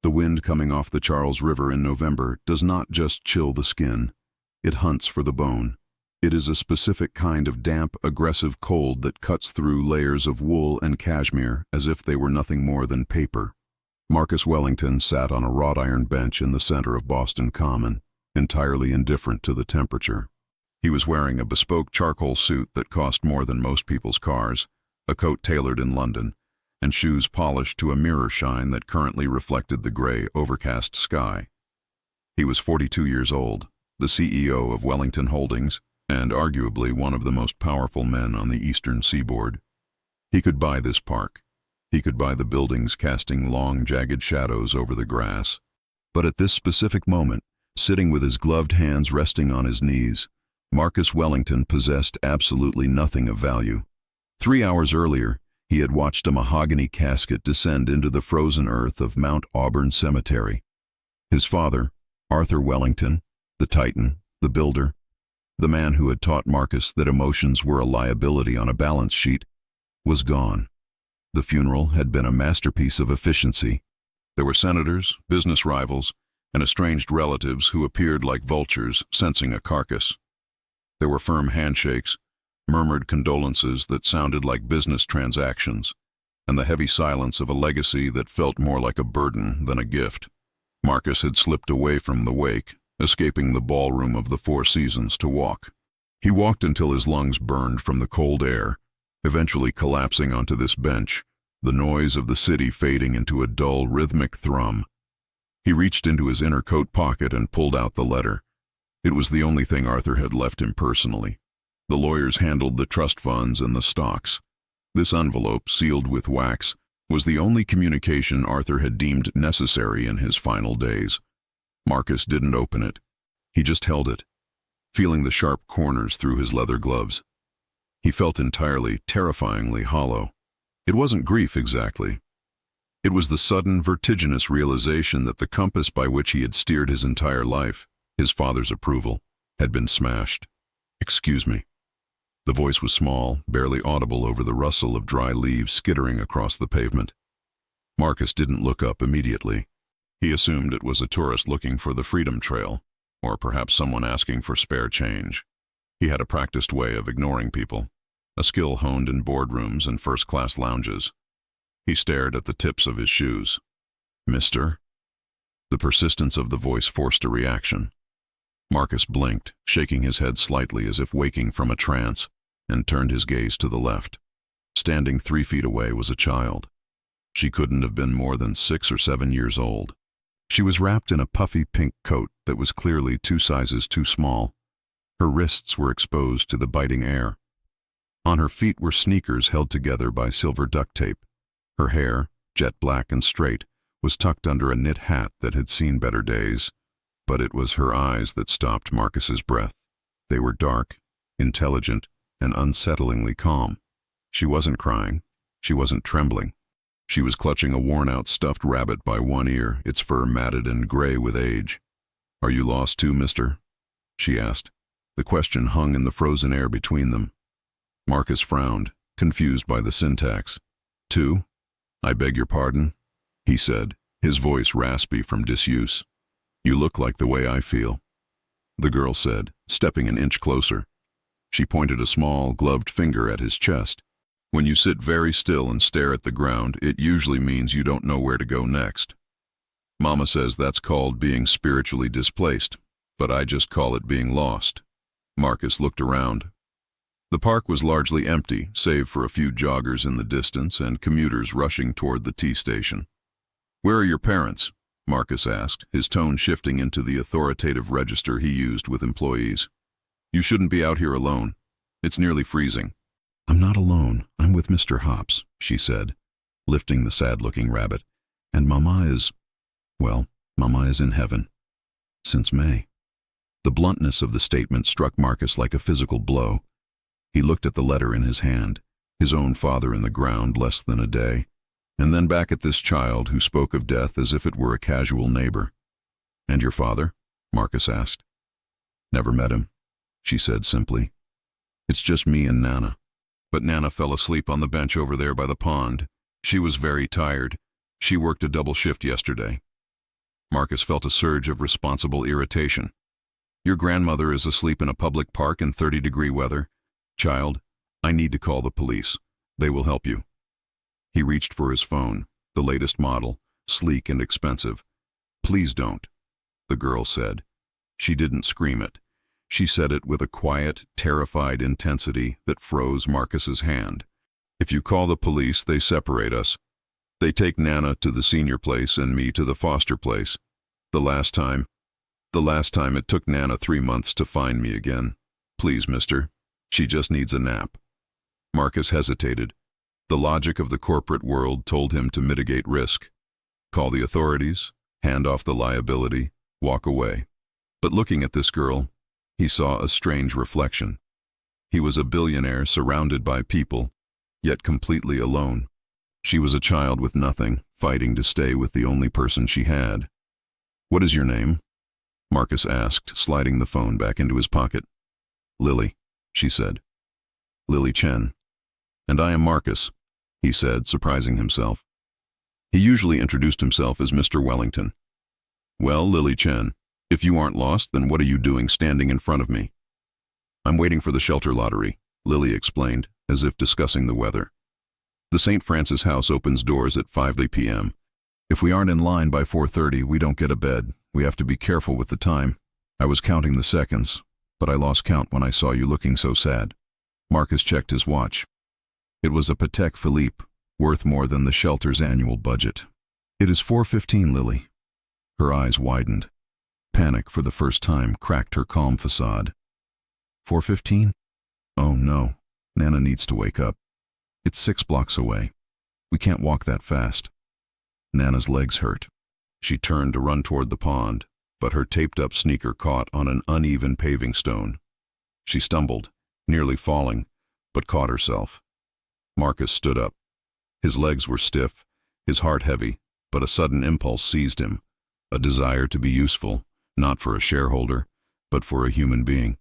The wind coming off the Charles River in November does not just chill the skin. It hunts for the bone. It is a specific kind of damp, aggressive cold that cuts through layers of wool and cashmere as if they were nothing more than paper. Marcus Wellington sat on a wrought iron bench in the center of Boston Common, entirely indifferent to the temperature. He was wearing a bespoke charcoal suit that cost more than most people's cars, a coat tailored in London, and shoes polished to a mirror shine that currently reflected the gray, overcast sky. He was 42 years old, the CEO of Wellington Holdings, and arguably one of the most powerful men on the eastern seaboard. He could buy this park. He could buy the buildings casting long, jagged shadows over the grass. But at this specific moment, sitting with his gloved hands resting on his knees, Marcus Wellington possessed absolutely nothing of value. 3 hours earlier, he had watched a mahogany casket descend into the frozen earth of Mount Auburn Cemetery. His father, Arthur Wellington, the Titan, the builder, the man who had taught Marcus that emotions were a liability on a balance sheet, was gone. The funeral had been a masterpiece of efficiency. There were senators, business rivals, and estranged relatives who appeared like vultures sensing a carcass. There were firm handshakes, murmured condolences that sounded like business transactions, and the heavy silence of a legacy that felt more like a burden than a gift. Marcus had slipped away from the wake, escaping the ballroom of the Four Seasons to walk. He walked until his lungs burned from the cold air, eventually collapsing onto this bench, the noise of the city fading into a dull, rhythmic thrum. He reached into his inner coat pocket and pulled out the letter. It was the only thing Arthur had left him personally. The lawyers handled the trust funds and the stocks. This envelope, sealed with wax, was the only communication Arthur had deemed necessary in his final days. Marcus didn't open it. He just held it, feeling the sharp corners through his leather gloves. He felt entirely, terrifyingly hollow. It wasn't grief exactly. It was the sudden, vertiginous realization that the compass by which he had steered his entire life, his father's approval, had been smashed. "Excuse me." The voice was small, barely audible over the rustle of dry leaves skittering across the pavement. Marcus didn't look up immediately. He assumed it was a tourist looking for the Freedom Trail, or perhaps someone asking for spare change. He had a practiced way of ignoring people, a skill honed in boardrooms and first-class lounges. He stared at the tips of his shoes. "Mister?" The persistence of the voice forced a reaction. Marcus blinked, shaking his head slightly as if waking from a trance, and turned his gaze to the left. Standing 3 feet away was a child. She couldn't have been more than 6 or 7 years old. She was wrapped in a puffy pink coat that was clearly 2 sizes too small. Her wrists were exposed to the biting air. On her feet were sneakers held together by silver duct tape. Her hair, jet black and straight, was tucked under a knit hat that had seen better days. But it was her eyes that stopped Marcus's breath. They were dark, intelligent, and unsettlingly calm. She wasn't crying. She wasn't trembling. She was clutching a worn-out stuffed rabbit by one ear, its fur matted and gray with age. "Are you lost too, mister?" she asked. The question hung in the frozen air between them. Marcus frowned, confused by the syntax. "Too? I beg your pardon?" he said, his voice raspy from disuse. "You look like the way I feel," the girl said, stepping an inch closer. She pointed a small, gloved finger at his chest. "When you sit very still and stare at the ground, it usually means you don't know where to go next. Mama says that's called being spiritually displaced, but I just call it being lost." Marcus looked around. The park was largely empty, save for a few joggers in the distance and commuters rushing toward the T-station. "Where are your parents?" Marcus asked, his tone shifting into the authoritative register he used with employees. "You shouldn't be out here alone. It's nearly freezing." "I'm not alone. I'm with Mr. Hops," she said, lifting the sad-looking rabbit. "And Mama is in heaven. Since May." The bluntness of the statement struck Marcus like a physical blow. He looked at the letter in his hand, his own father in the ground less than a day, and then back at this child who spoke of death as if it were a casual neighbor. "And your father?" Marcus asked. "Never met him," she said simply. "It's just me and Nana." But Nana fell asleep on the bench over there by the pond. She was very tired. She worked a double shift yesterday. Marcus felt a surge of responsible irritation. Your grandmother is asleep in a public park in 30-degree weather. Child, I need to call the police. They will help you. He reached for his phone, the latest model, sleek and expensive. Please don't, the girl said. She didn't scream it. She said it with a quiet, terrified intensity that froze Marcus's hand. If you call the police, they separate us. They take Nana to the senior place and me to the foster place. The last time it took Nana 3 months to find me again. Please, mister. She just needs a nap. Marcus hesitated. The logic of the corporate world told him to mitigate risk. Call the authorities, hand off the liability, walk away. But looking at this girl, he saw a strange reflection. He was a billionaire surrounded by people, yet completely alone. She was a child with nothing, fighting to stay with the only person she had. What is your name? Marcus asked, sliding the phone back into his pocket. Lily, she said. Lily Chen. And I am Marcus, he said, surprising himself. He usually introduced himself as Mr. Wellington. Well, Lily Chen, if you aren't lost, then what are you doing standing in front of me? I'm waiting for the shelter lottery, Lily explained, as if discussing the weather. The St. Francis house opens doors at 5 p.m. If we aren't in line by 4:30, we don't get a bed. We have to be careful with the time. I was counting the seconds, but I lost count when I saw you looking so sad. Marcus checked his watch. It was a Patek Philippe, worth more than the shelter's annual budget. It is 4:15, Lily. Her eyes widened. Panic, for the first time, cracked her calm facade. 4:15? Oh no, Nana needs to wake up. It's 6 blocks away. We can't walk that fast. Nana's legs hurt. She turned to run toward the pond, but her taped-up sneaker caught on an uneven paving stone. She stumbled, nearly falling, but caught herself. Marcus stood up. His legs were stiff, his heart heavy, but a sudden impulse seized him, a desire to be useful, not for a shareholder, but for a human being.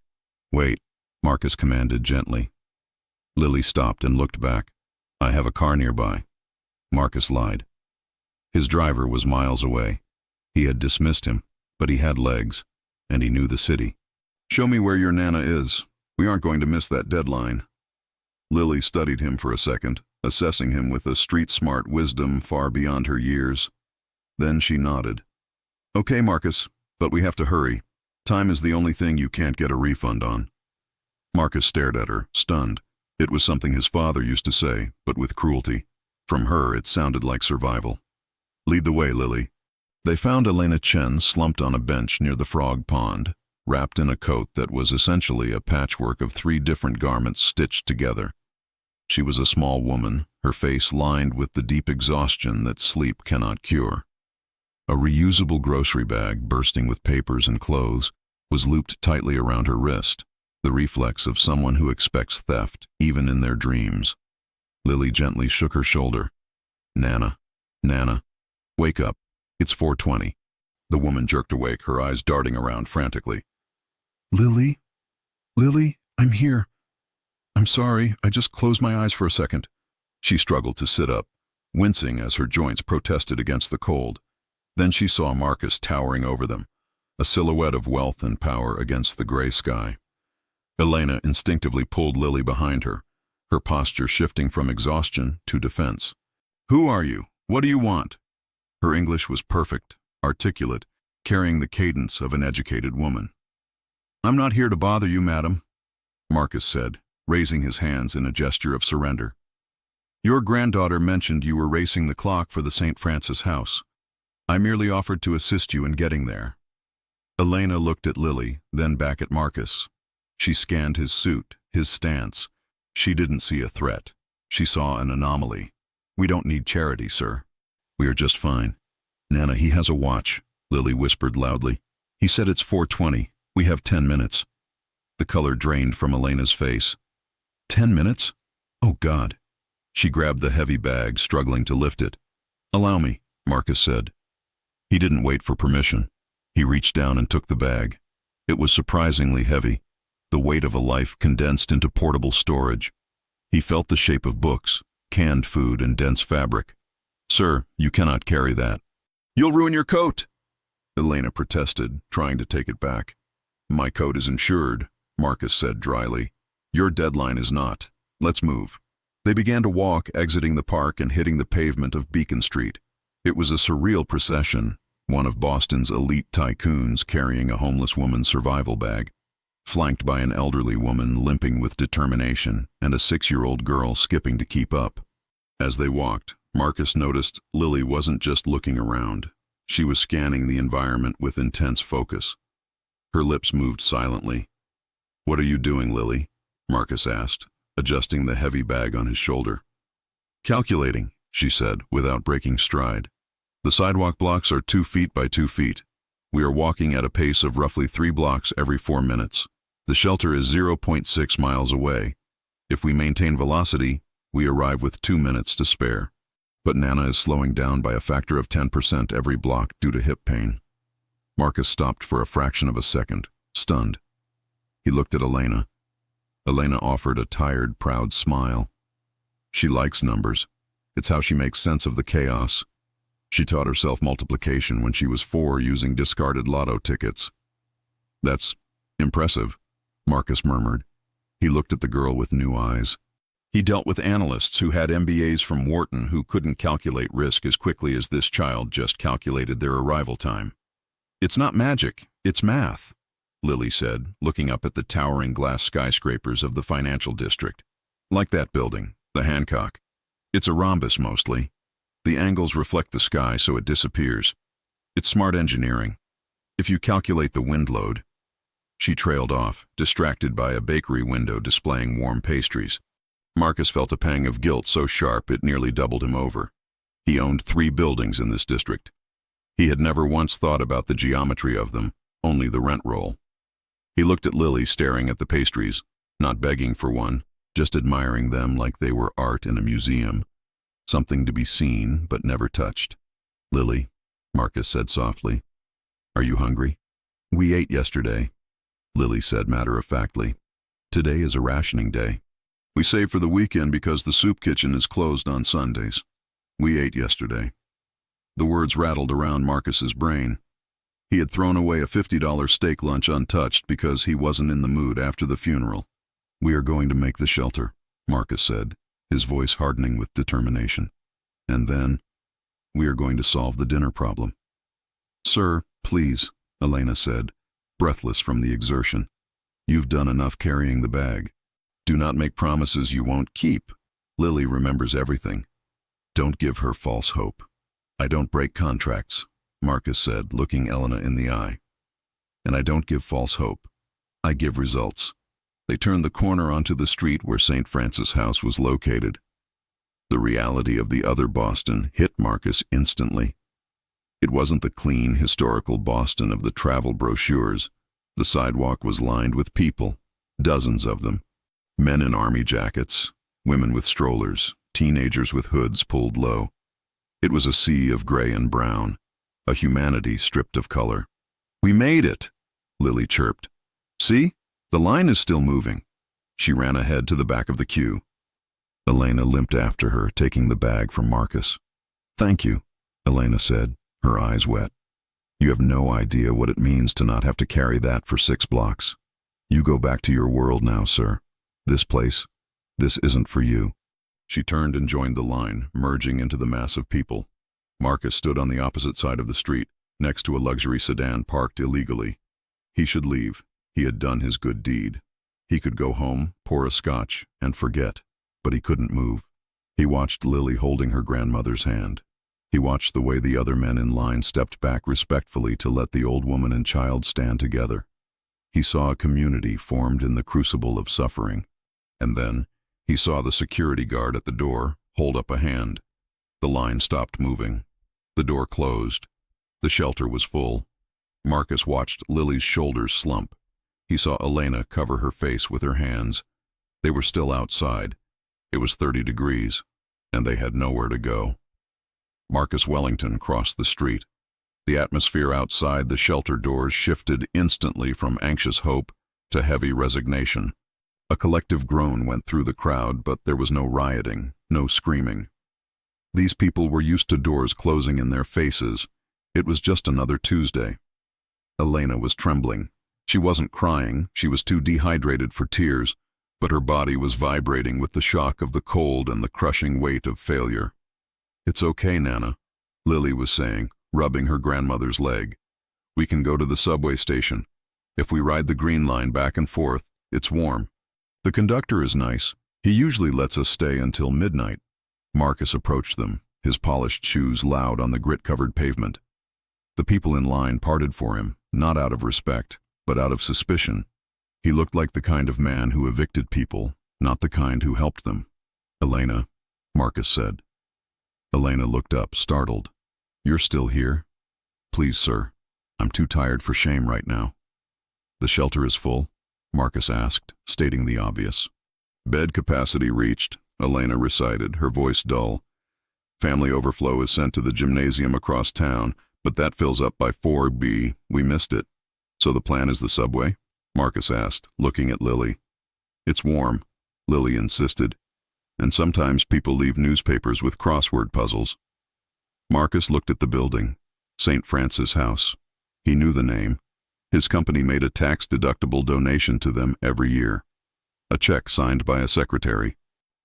Wait, Marcus commanded gently. Lily stopped and looked back. I have a car nearby. Marcus lied. His driver was miles away. He had dismissed him, but he had legs, and he knew the city. Show me where your Nana is. We aren't going to miss that deadline. Lily studied him for a second, assessing him with a street-smart wisdom far beyond her years. Then she nodded. Okay, Marcus, but we have to hurry. Time is the only thing you can't get a refund on. Marcus stared at her, stunned. It was something his father used to say, but with cruelty. From her, it sounded like survival. Lead the way, Lily. They found Elena Chen slumped on a bench near the frog pond, wrapped in a coat that was essentially a patchwork of 3 different garments stitched together. She was a small woman, her face lined with the deep exhaustion that sleep cannot cure. A reusable grocery bag, bursting with papers and clothes, was looped tightly around her wrist, the reflex of someone who expects theft, even in their dreams. Lily gently shook her shoulder. Nana, wake up. It's 4:20. The woman jerked awake, her eyes darting around frantically. Lily, I'm here. I'm sorry, I just closed my eyes for a second. She struggled to sit up, wincing as her joints protested against the cold. Then she saw Marcus towering over them, a silhouette of wealth and power against the gray sky. Elena instinctively pulled Lily behind her, her posture shifting from exhaustion to defense. Who are you? What do you want? Her English was perfect, articulate, carrying the cadence of an educated woman. I'm not here to bother you, madam, Marcus said, raising his hands in a gesture of surrender. Your granddaughter mentioned you were racing the clock for the St. Francis house. I merely offered to assist you in getting there. Elena looked at Lily, then back at Marcus. She scanned his suit, his stance. She didn't see a threat. She saw an anomaly. We don't need charity, sir. We are just fine. Nana, he has a watch, Lily whispered loudly. He said it's 4:20. We have 10 minutes. The color drained from Elena's face. 10 minutes? Oh, God. She grabbed the heavy bag, struggling to lift it. Allow me, Marcus said. He didn't wait for permission. He reached down and took the bag. It was surprisingly heavy, the weight of a life condensed into portable storage. He felt the shape of books, canned food, and dense fabric. Sir, you cannot carry that. You'll ruin your coat. Elena protested, trying to take it back. My coat is insured, Marcus said dryly. Your deadline is not. Let's move. They began to walk, exiting the park and hitting the pavement of Beacon Street. It was a surreal procession, one of Boston's elite tycoons carrying a homeless woman's survival bag, flanked by an elderly woman limping with determination and a 6-year-old girl skipping to keep up. As they walked, Marcus noticed Lily wasn't just looking around. She was scanning the environment with intense focus. Her lips moved silently. What are you doing, Lily? Marcus asked, adjusting the heavy bag on his shoulder. Calculating, she said, without breaking stride. The sidewalk blocks are 2 feet by 2 feet. We are walking at a pace of roughly 3 blocks every 4 minutes. The shelter is 0.6 miles away. If we maintain velocity, we arrive with 2 minutes to spare. But Nana is slowing down by a factor of 10% every block due to hip pain. Marcus stopped for a fraction of a second, stunned. He looked at Elena. Elena offered a tired, proud smile. She likes numbers. It's how she makes sense of the chaos. She taught herself multiplication when she was 4 using discarded lotto tickets. That's impressive, Marcus murmured. He looked at the girl with new eyes. He dealt with analysts who had MBAs from Wharton who couldn't calculate risk as quickly as this child just calculated their arrival time. It's not magic, it's math, Lily said, looking up at the towering glass skyscrapers of the financial district. Like that building, the Hancock. It's a rhombus mostly. The angles reflect the sky so it disappears. It's smart engineering. If you calculate the wind load. She trailed off, distracted by a bakery window displaying warm pastries. Marcus felt a pang of guilt so sharp it nearly doubled him over. He owned 3 buildings in this district. He had never once thought about the geometry of them, only the rent roll. He looked at Lily staring at the pastries, not begging for one, just admiring them like they were art in a museum. Something to be seen but never touched. Lily, Marcus said softly, are you hungry? We ate yesterday, Lily said matter-of-factly. Today is a rationing day. We save for the weekend because the soup kitchen is closed on Sundays. We ate yesterday. The words rattled around Marcus's brain. He had thrown away a $50 steak lunch untouched because he wasn't in the mood after the funeral. We are going to make the shelter, Marcus said, his voice hardening with determination. And then, we are going to solve the dinner problem. Sir, please, Elena said, breathless from the exertion. You've done enough carrying the bag. Do not make promises you won't keep. Lily remembers everything. Don't give her false hope. I don't break contracts, Marcus said, looking Elena in the eye. And I don't give false hope. I give results. They turned the corner onto the street where St. Francis House was located. The reality of the other Boston hit Marcus instantly. It wasn't the clean, historical Boston of the travel brochures. The sidewalk was lined with people, dozens of them. Men in army jackets, women with strollers, teenagers with hoods pulled low. It was a sea of gray and brown, a humanity stripped of color. We made it, Lily chirped. See? The line is still moving. She ran ahead to the back of the queue. Elena limped after her, taking the bag from Marcus. Thank you, Elena said, her eyes wet. You have no idea what it means to not have to carry that for 6 blocks. You go back to your world now, sir. This place, this isn't for you. She turned and joined the line, merging into the mass of people. Marcus stood on the opposite side of the street, next to a luxury sedan parked illegally. He should leave. He had done his good deed. He could go home, pour a scotch, and forget, but he couldn't move. He watched Lily holding her grandmother's hand. He watched the way the other men in line stepped back respectfully to let the old woman and child stand together. He saw a community formed in the crucible of suffering. And then, he saw the security guard at the door hold up a hand. The line stopped moving. The door closed. The shelter was full. Marcus watched Lily's shoulders slump. He saw Elena cover her face with her hands. They were still outside. It was 30 degrees, and they had nowhere to go. Marcus Wellington crossed the street. The atmosphere outside the shelter doors shifted instantly from anxious hope to heavy resignation. A collective groan went through the crowd, but there was no rioting, no screaming. These people were used to doors closing in their faces. It was just another Tuesday, Elena was trembling. She wasn't crying, she was too dehydrated for tears, but her body was vibrating with the shock of the cold and the crushing weight of failure. "It's okay, Nana," Lily was saying, rubbing her grandmother's leg. "We can go to the subway station. If we ride the Green Line back and forth, it's warm. The conductor is nice. He usually lets us stay until midnight." Marcus approached them, his polished shoes loud on the grit-covered pavement. The people in line parted for him, not out of respect, but out of suspicion. He looked like the kind of man who evicted people, not the kind who helped them. "Elena," Marcus said. Elena looked up, startled. "You're still here?" "Please, sir. I'm too tired for shame right now." "The shelter is full?" Marcus asked, stating the obvious. "Bed capacity reached," Elena recited, her voice dull. "Family overflow is sent to the gymnasium across town, but that fills up by 4B. We missed it." "So the plan is the subway?" Marcus asked, looking at Lily. "It's warm," Lily insisted, "and sometimes people leave newspapers with crossword puzzles." Marcus looked at the building, St. Francis House. He knew the name. His company made a tax-deductible donation to them every year. A check signed by a secretary.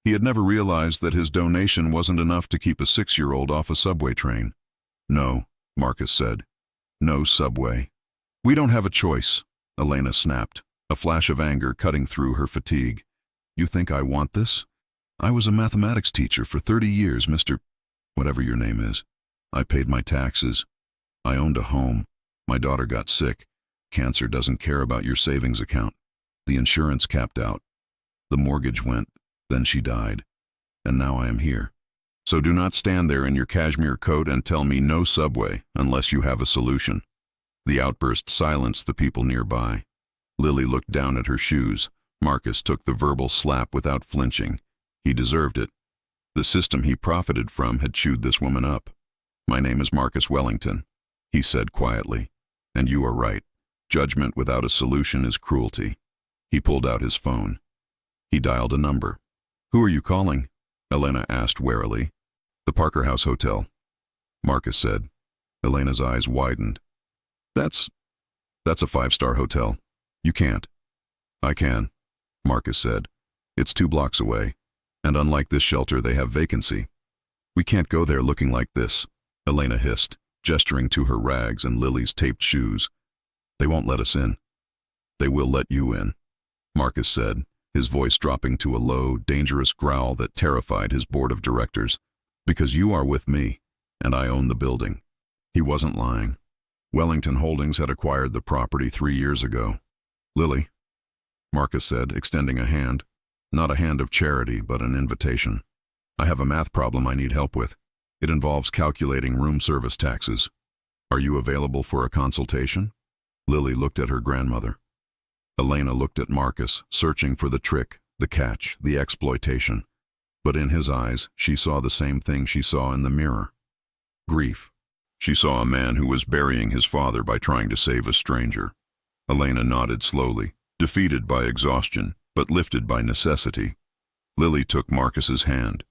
He had never realized that his donation wasn't enough to keep a 6-year-old off a subway train. "No," Marcus said. "No subway." "We don't have a choice," Elena snapped, a flash of anger cutting through her fatigue. "You think I want this? I was a mathematics teacher for 30 years, Mr. whatever your name is. I paid my taxes. I owned a home. My daughter got sick. Cancer doesn't care about your savings account. The insurance capped out. The mortgage went, then she died. And now I am here. So do not stand there in your cashmere coat and tell me no subway unless you have a solution." The outburst silenced the people nearby. Lily looked down at her shoes. Marcus took the verbal slap without flinching. He deserved it. The system he profited from had chewed this woman up. "My name is Marcus Wellington," he said quietly. "And you are right. Judgment without a solution is cruelty." He pulled out his phone. He dialed a number. "Who are you calling?" Elena asked warily. "The Parker House Hotel," Marcus said. Elena's eyes widened. That's a 5-star hotel. You can't." "I can," Marcus said. "It's 2 blocks away, and unlike this shelter, they have vacancy." "We can't go there looking like this," Elena hissed, gesturing to her rags and Lily's taped shoes. "They won't let us in." "They will let you in," Marcus said, his voice dropping to a low, dangerous growl that terrified his board of directors. "Because you are with me, and I own the building." He wasn't lying. Wellington Holdings had acquired the property 3 years ago. "Lily," Marcus said, extending a hand. Not a hand of charity, but an invitation. "I have a math problem I need help with. It involves calculating room service taxes. Are you available for a consultation?" Lily looked at her grandmother. Elena looked at Marcus, searching for the trick, the catch, the exploitation. But in his eyes, she saw the same thing she saw in the mirror. Grief. She saw a man who was burying his father by trying to save a stranger. Elena nodded slowly, defeated by exhaustion, but lifted by necessity. Lily took Marcus's hand.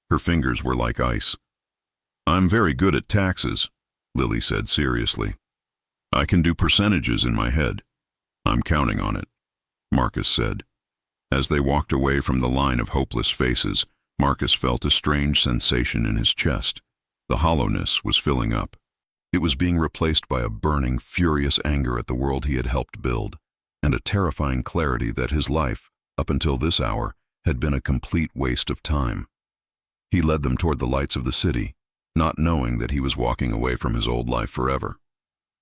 Her fingers were like ice. "I'm very good at taxes," Lily said seriously. "I can do percentages in my head. I'm counting on it," Marcus said. As they walked away from the line of hopeless faces, Marcus felt a strange sensation in his chest. The hollowness was filling up. It was being replaced by a burning, furious anger at the world he had helped build, and a terrifying clarity that his life, up until this hour, had been a complete waste of time. He led them toward the lights of the city, not knowing that he was walking away from his old life forever.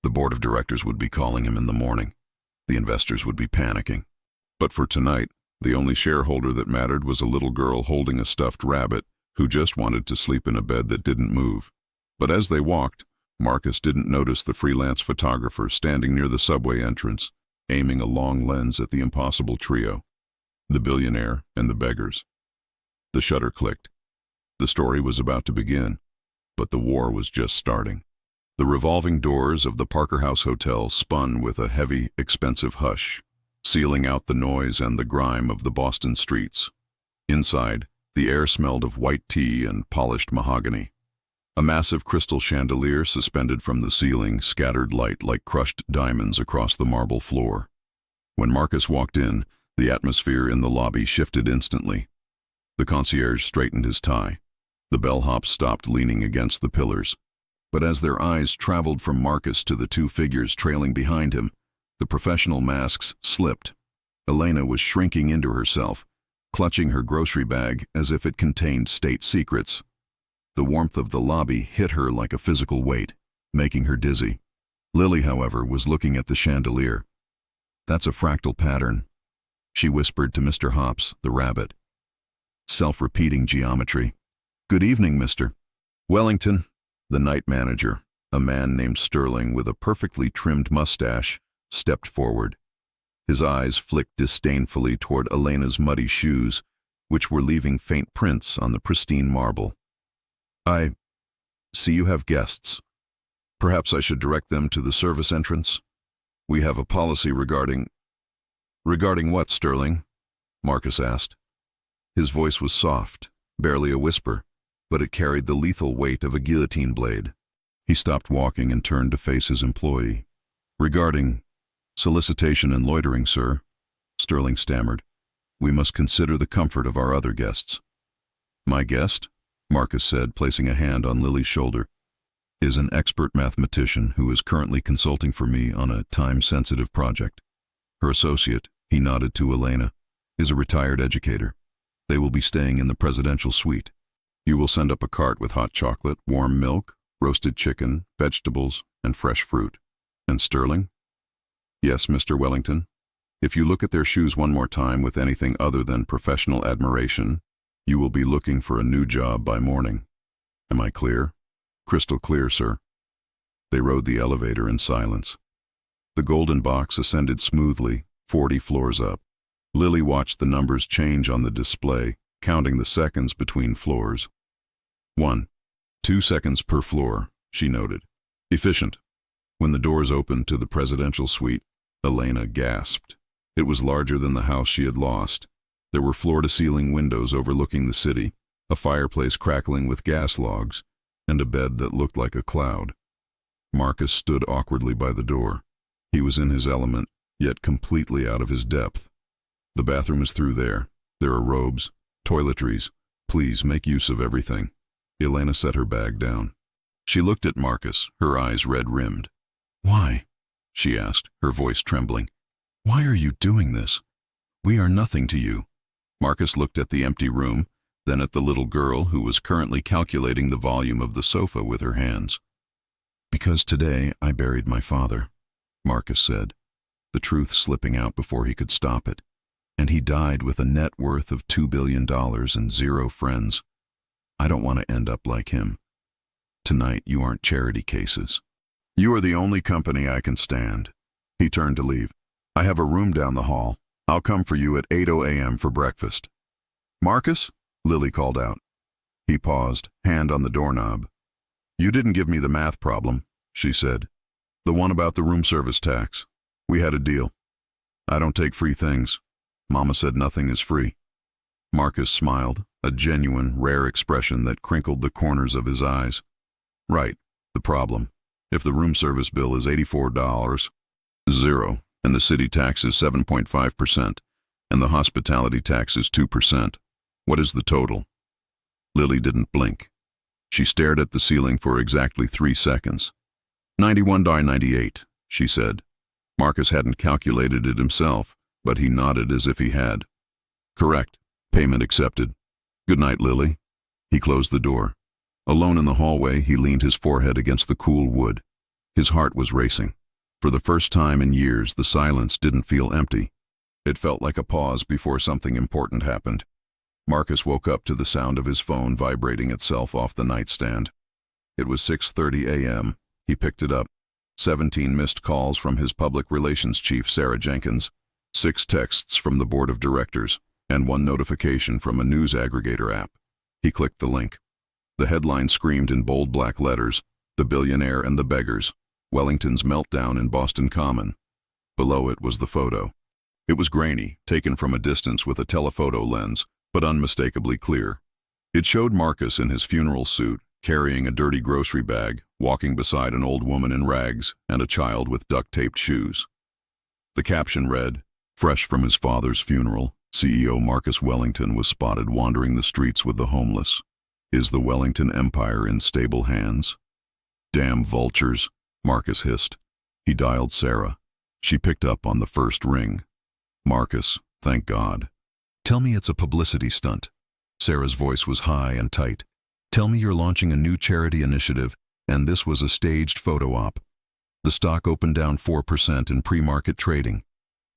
The board of directors would be calling him in the morning. The investors would be panicking. But for tonight, the only shareholder that mattered was a little girl holding a stuffed rabbit who just wanted to sleep in a bed that didn't move. But as they walked, Marcus didn't notice the freelance photographer standing near the subway entrance, aiming a long lens at the impossible trio, the billionaire and the beggars. The shutter clicked. The story was about to begin, but the war was just starting. The revolving doors of the Parker House Hotel spun with a heavy, expensive hush, sealing out the noise and the grime of the Boston streets. Inside, the air smelled of white tea and polished mahogany. A massive crystal chandelier suspended from the ceiling scattered light like crushed diamonds across the marble floor. When Marcus walked in, the atmosphere in the lobby shifted instantly. The concierge straightened his tie. The bellhops stopped leaning against the pillars. But as their eyes traveled from Marcus to the two figures trailing behind him, the professional masks slipped. Elena was shrinking into herself, clutching her grocery bag as if it contained state secrets. The warmth of the lobby hit her like a physical weight, making her dizzy. Lily, however, was looking at the chandelier. "That's a fractal pattern," she whispered to Mr. Hops, the rabbit. "Self-repeating geometry." "Good evening, Mr. Wellington." The night manager, a man named Sterling with a perfectly trimmed mustache, stepped forward. His eyes flicked disdainfully toward Elena's muddy shoes, which were leaving faint prints on the pristine marble. "I see you have guests. Perhaps I should direct them to the service entrance? We have a policy regarding—" "Regarding what, Sterling?" Marcus asked. His voice was soft, barely a whisper, but it carried the lethal weight of a guillotine blade. He stopped walking and turned to face his employee. "Regarding solicitation and loitering, sir," Sterling stammered. "We must consider the comfort of our other guests." "My guest," Marcus said, placing a hand on Lily's shoulder, "is an expert mathematician who is currently consulting for me on a time-sensitive project. Her associate," he nodded to Elena, "is a retired educator. They will be staying in the presidential suite. You will send up a cart with hot chocolate, warm milk, roasted chicken, vegetables, and fresh fruit. And Sterling?" "Yes, Mr. Wellington. If you look at their shoes one more time with anything other than professional admiration, you will be looking for a new job by morning. Am I clear?" "Crystal clear, sir." They rode the elevator in silence. The golden box ascended smoothly, 40 floors up. Lily watched the numbers change on the display, counting the seconds between floors. 2 seconds per floor, she noted. Efficient. When the doors opened to the presidential suite, Elena gasped. It was larger than the house she had lost. There were floor-to-ceiling windows overlooking the city, a fireplace crackling with gas logs, and a bed that looked like a cloud. Marcus stood awkwardly by the door. He was in his element, yet completely out of his depth. "The bathroom is through there. There are robes, toiletries. Please make use of everything." Elena set her bag down. She looked at Marcus, her eyes red-rimmed. "Why?" she asked, her voice trembling. "Why are you doing this? We are nothing to you." Marcus looked at the empty room, then at the little girl who was currently calculating the volume of the sofa with her hands. "Because today I buried my father," Marcus said, the truth slipping out before he could stop it. "And he died with a net worth of $2 billion and 0 friends. I don't want to end up like him. Tonight you aren't charity cases. You are the only company I can stand." He turned to leave. "I have a room down the hall. I'll come for you at 8 a.m. for breakfast." "Marcus?" Lily called out. He paused, hand on the doorknob. "You didn't give me the math problem," she said. "The one about the room service tax. We had a deal. I don't take free things. Mama said nothing is free." Marcus smiled, a genuine, rare expression that crinkled the corners of his eyes. "Right, the problem. If the room service bill is $84, 0, and the city tax is 7.5%, and the hospitality tax is 2%, what is the total?" Lily didn't blink. She stared at the ceiling for exactly 3 seconds. $91.98, she said. Marcus hadn't calculated it himself, but he nodded as if he had. "Correct. Payment accepted. Good night, Lily." He closed the door. Alone in the hallway, he leaned his forehead against the cool wood. His heart was racing. For the first time in years, the silence didn't feel empty. It felt like a pause before something important happened. Marcus woke up to the sound of his phone vibrating itself off the nightstand. It was 6:30 a.m. He picked it up. 17 missed calls from his public relations chief, Sarah Jenkins, 6 texts from the board of directors, and 1 notification from a news aggregator app. He clicked the link. The headline screamed in bold black letters, "The Billionaire and the Beggars, Wellington's Meltdown in Boston Common." Below it was the photo. It was grainy, taken from a distance with a telephoto lens, but unmistakably clear. It showed Marcus in his funeral suit, carrying a dirty grocery bag, walking beside an old woman in rags and a child with duct-taped shoes. The caption read, "Fresh from his father's funeral, CEO Marcus Wellington was spotted wandering the streets with the homeless. Is the Wellington empire in stable hands?" "Damn vultures," Marcus hissed. He dialed Sarah. She picked up on the first ring. "Marcus, thank God." "Tell me it's a publicity stunt." Sarah's voice was high and tight. "Tell me you're launching a new charity initiative, and this was a staged photo op. The stock opened down 4% in pre-market trading.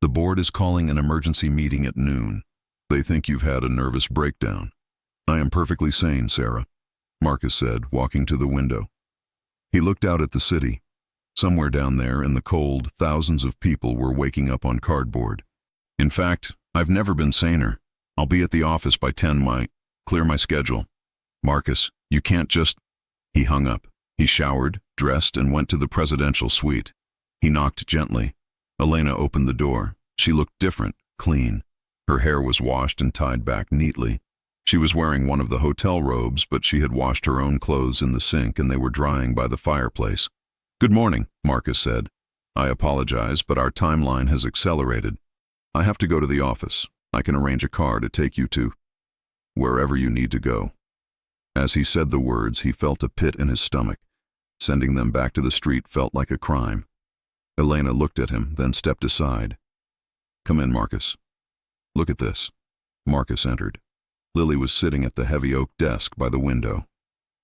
The board is calling an emergency meeting at noon. They think you've had a nervous breakdown." "I am perfectly sane, Sarah," Marcus said, walking to the window. He looked out at the city. Somewhere down there in the cold, thousands of people were waking up on cardboard. "In fact, I've never been saner. I'll be at the office by 10. Clear my schedule." "Marcus, you can't just—" He hung up. He showered, dressed, and went to the presidential suite. He knocked gently. Elena opened the door. She looked different, clean. Her hair was washed and tied back neatly. She was wearing one of the hotel robes, but she had washed her own clothes in the sink and they were drying by the fireplace. "Good morning," Marcus said. "I apologize, but our timeline has accelerated. I have to go to the office. I can arrange a car to take you to wherever you need to go." As he said the words, he felt a pit in his stomach. Sending them back to the street felt like a crime. Elena looked at him, then stepped aside. "Come in, Marcus." "Look at this." Marcus entered. Lily was sitting at the heavy oak desk by the window.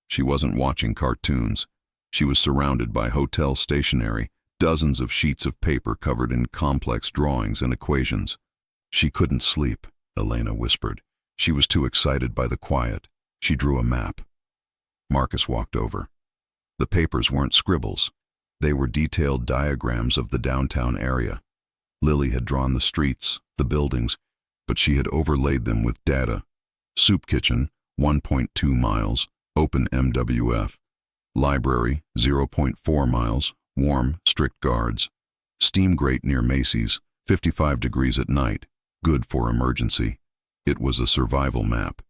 She wasn't watching cartoons. She was surrounded by hotel stationery, dozens of sheets of paper covered in complex drawings and equations. "She couldn't sleep," Elena whispered. She was too excited by the quiet. She drew a map. Marcus walked over. The papers weren't scribbles. They were detailed diagrams of the downtown area. Lily had drawn the streets, the buildings, but she had overlaid them with data. Soup kitchen, 1.2 miles, open MWF. Library, 0.4 miles, warm, strict guards. Steam grate near Macy's, 55 degrees at night, good for emergency. It was a survival map.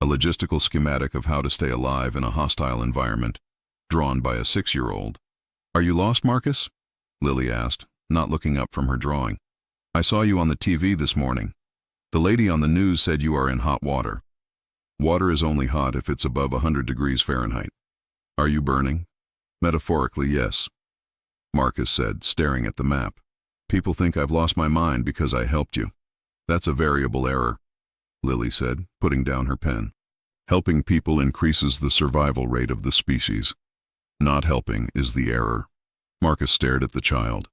A logistical schematic of how to stay alive in a hostile environment, drawn by a 6-year-old. "Are you lost, Marcus?" Lily asked, not looking up from her drawing. "I saw you on the TV this morning. The lady on the news said you are in hot water." "Water is only hot if it's above 100 degrees Fahrenheit. Are you burning?" "Metaphorically, yes," Marcus said, staring at the map. "People think I've lost my mind because I helped you. That's a variable error," Lily said, putting down her pen. "Helping people increases the survival rate of the species. Not helping is the error." Marcus stared at the child.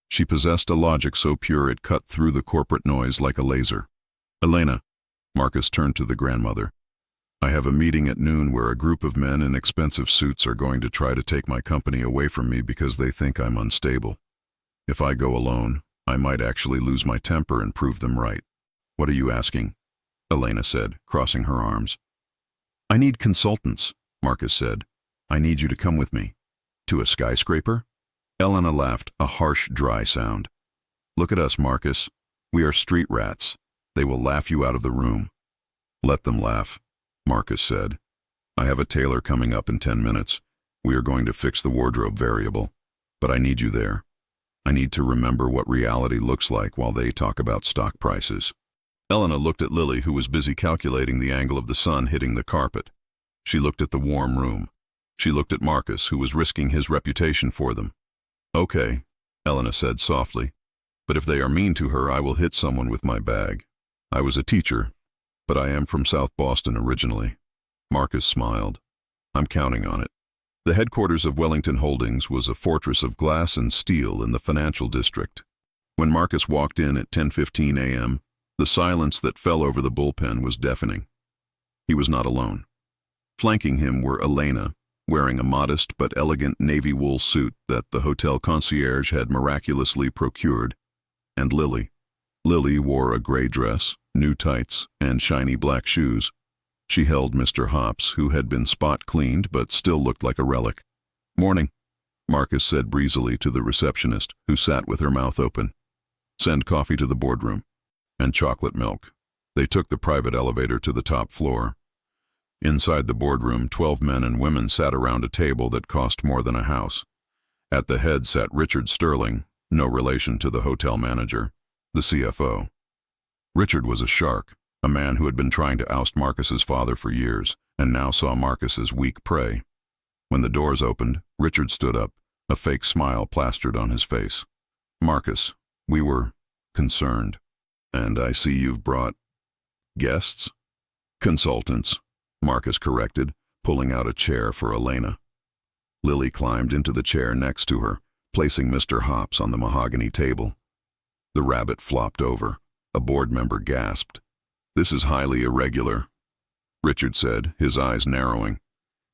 She possessed a logic so pure it cut through the corporate noise like a laser. "Elena," Marcus turned to the grandmother. "I have a meeting at noon where a group of men in expensive suits are going to try to take my company away from me because they think I'm unstable. If I go alone, I might actually lose my temper and prove them right." "What are you asking?" Elena said, crossing her arms. "I need consultants," Marcus said. "I need you to come with me." "To a skyscraper?" Elena laughed, a harsh, dry sound. "Look at us, Marcus. We are street rats. They will laugh you out of the room." "Let them laugh," Marcus said. "I have a tailor coming up in 10 minutes. We are going to fix the wardrobe variable. But I need you there. I need to remember what reality looks like while they talk about stock prices." Elena looked at Lily, who was busy calculating the angle of the sun hitting the carpet. She looked at the warm room. She looked at Marcus, who was risking his reputation for them. "Okay," Elena said softly. "But if they are mean to her, I will hit someone with my bag. I was a teacher, but I am from South Boston originally." Marcus smiled. "I'm counting on it." The headquarters of Wellington Holdings was a fortress of glass and steel in the financial district. When Marcus walked in at 10:15 a.m., the silence that fell over the bullpen was deafening. He was not alone. Flanking him were Elena, wearing a modest but elegant navy wool suit that the hotel concierge had miraculously procured, and Lily. Lily wore a gray dress, new tights, and shiny black shoes. She held Mr. Hops, who had been spot-cleaned but still looked like a relic. "Morning," Marcus said breezily to the receptionist, who sat with her mouth open. "Send coffee to the boardroom. And chocolate milk." They took the private elevator to the top floor. Inside the boardroom, 12 men and women sat around a table that cost more than a house. At the head sat Richard Sterling, no relation to the hotel manager, the CFO. Richard was a shark, a man who had been trying to oust Marcus's father for years, and now saw Marcus as weak prey. When the doors opened, Richard stood up, a fake smile plastered on his face. "Marcus, we were concerned. And I see you've brought guests?" "Consultants," Marcus corrected, pulling out a chair for Elena. Lily climbed into the chair next to her, placing Mr. Hops on the mahogany table. The rabbit flopped over. A board member gasped. "This is highly irregular," Richard said, his eyes narrowing.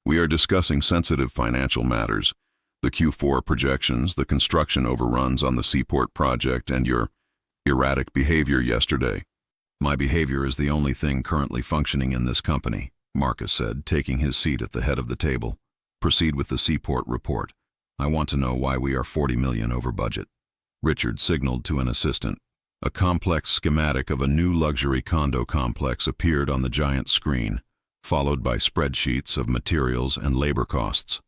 "We are discussing sensitive financial matters, the Q4 projections, the construction overruns on the Seaport project, and your erratic behavior yesterday." "My behavior is the only thing currently functioning in this company," Marcus said, taking his seat at the head of the table. "Proceed with the Seaport report. I want to know why we are 40 million over budget." Richard signaled to an assistant. A complex schematic of a new luxury condo complex appeared on the giant screen, followed by spreadsheets of materials and labor costs.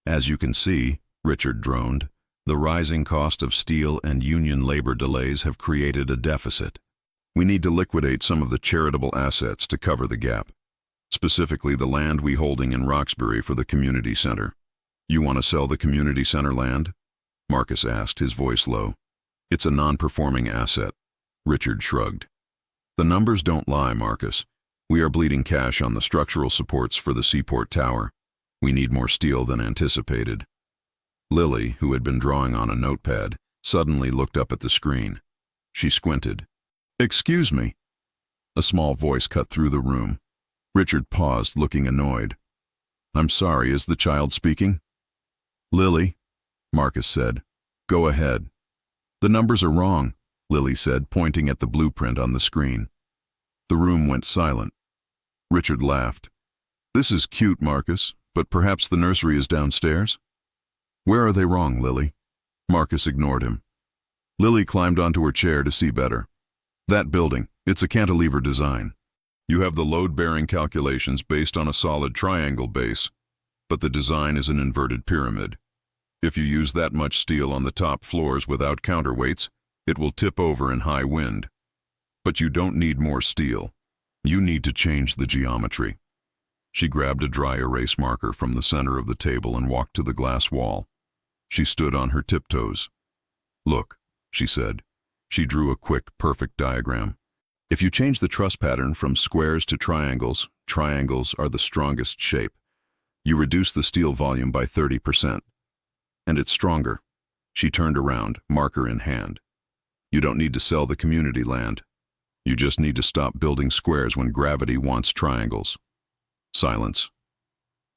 "As you can see," Richard droned, "the rising cost of steel and union labor delays have created a deficit. We need to liquidate some of the charitable assets to cover the gap. Specifically the land we holding in Roxbury for the community center." "You want to sell the community center land?" Marcus asked, his voice low. "It's a non-performing asset." Richard shrugged. "The numbers don't lie, Marcus. We are bleeding cash on the structural supports for the Seaport Tower. We need more steel than anticipated." Lily, who had been drawing on a notepad, suddenly looked up at the screen. She squinted. "Excuse me." A small voice cut through the room. Richard paused, looking annoyed. "I'm sorry, is the child speaking?" "Lily," Marcus said. "Go ahead." "The numbers are wrong," Lily said, pointing at the blueprint on the screen. The room went silent. Richard laughed. "This is cute, Marcus, but perhaps the nursery is downstairs?" "Where are they wrong, Lily?" Marcus ignored him. Lily climbed onto her chair to see better. "That building, it's a cantilever design. You have the load-bearing calculations based on a solid triangle base, but the design is an inverted pyramid. If you use that much steel on the top floors without counterweights, it will tip over in high wind. But you don't need more steel. You need to change the geometry." She grabbed a dry erase marker from the center of the table and walked to the glass wall. She stood on her tiptoes. "Look," she said. She drew a quick, perfect diagram. "If you change the truss pattern from squares to triangles, triangles are the strongest shape. You reduce the steel volume by 30%. And it's stronger." She turned around, marker in hand. "You don't need to sell the community land. You just need to stop building squares when gravity wants triangles." Silence.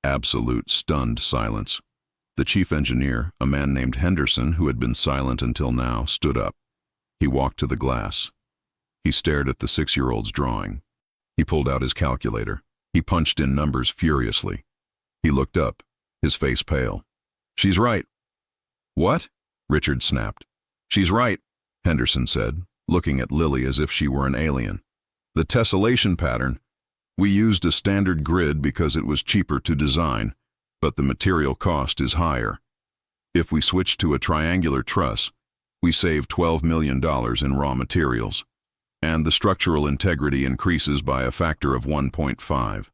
Absolute, stunned silence. The chief engineer, a man named Henderson, who had been silent until now, stood up. He walked to the glass. He stared at the 6-year-old's drawing. He pulled out his calculator. He punched in numbers furiously. He looked up, his face pale. "She's right." "What?" Richard snapped. "She's right," Henderson said, looking at Lily as if she were an alien. "The tessellation pattern, we used a standard grid because it was cheaper to design, but the material cost is higher. If we switch to a triangular truss, we save $12 million in raw materials, and the structural integrity increases by a factor of 1.5.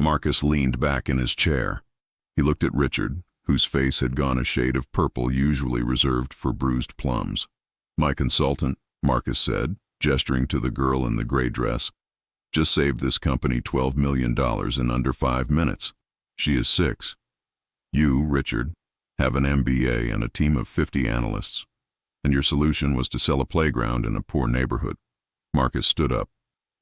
Marcus leaned back in his chair. He looked at Richard, whose face had gone a shade of purple usually reserved for bruised plums. "My consultant," Marcus said, gesturing to the girl in the gray dress, "just saved this company $12 million in under 5 minutes. She is 6. You, Richard, have an MBA and a team of 50 analysts, and your solution was to sell a playground in a poor neighborhood." Marcus stood up.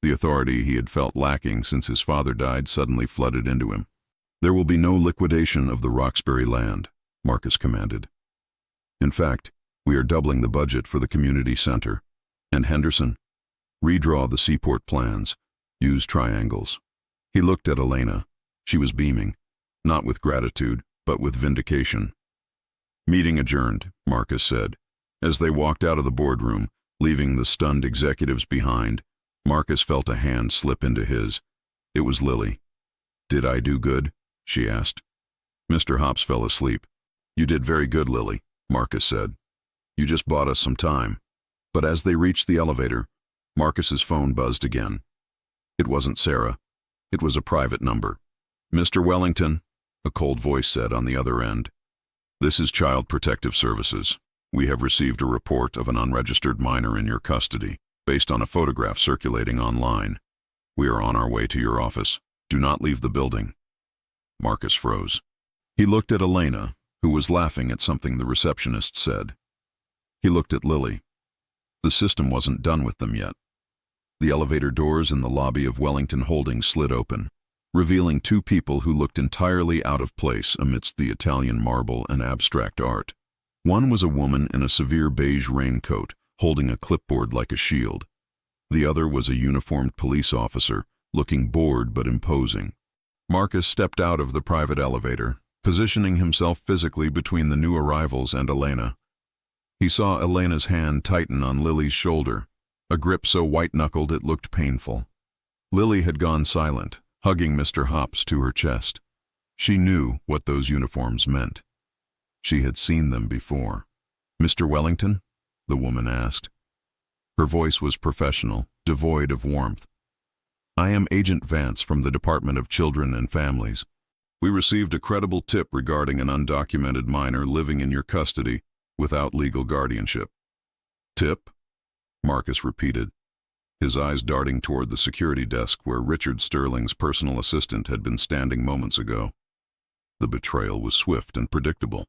The authority he had felt lacking since his father died suddenly flooded into him. "There will be no liquidation of the Roxbury land," Marcus commanded. "In fact, we are doubling the budget for the community center. And Henderson, redraw the Seaport plans. Use triangles." He looked at Elena. She was beaming, not with gratitude, but with vindication. "Meeting adjourned," Marcus said. As they walked out of the boardroom, leaving the stunned executives behind, Marcus felt a hand slip into his. It was Lily. Did I do good? She asked. Mr. Hops fell asleep. You did very good, Lily, Marcus said. You just bought us some time. But as they reached the elevator, Marcus's phone buzzed again. It wasn't Sarah. It was a private number. Mr. Wellington, a cold voice said on the other end. This is Child Protective Services. We have received a report of an unregistered minor in your custody, based on a photograph circulating online. We are on our way to your office. Do not leave the building. Marcus froze. He looked at Elena, who was laughing at something the receptionist said. He looked at Lily. The system wasn't done with them yet. The elevator doors in the lobby of Wellington Holdings slid open, revealing two people who looked entirely out of place amidst the Italian marble and abstract art. One was a woman in a severe beige raincoat, holding a clipboard like a shield. The other was a uniformed police officer, looking bored but imposing. Marcus stepped out of the private elevator, positioning himself physically between the new arrivals and Elena. He saw Elena's hand tighten on Lily's shoulder, a grip so white-knuckled it looked painful. Lily had gone silent, hugging Mr. Hops to her chest. She knew what those uniforms meant. She had seen them before. Mr. Wellington? The woman asked. Her voice was professional, devoid of warmth. I am Agent Vance from the Department of Children and Families. We received a credible tip regarding an undocumented minor living in your custody without legal guardianship. Tip? Marcus repeated, his eyes darting toward the security desk where Richard Sterling's personal assistant had been standing moments ago. The betrayal was swift and predictable.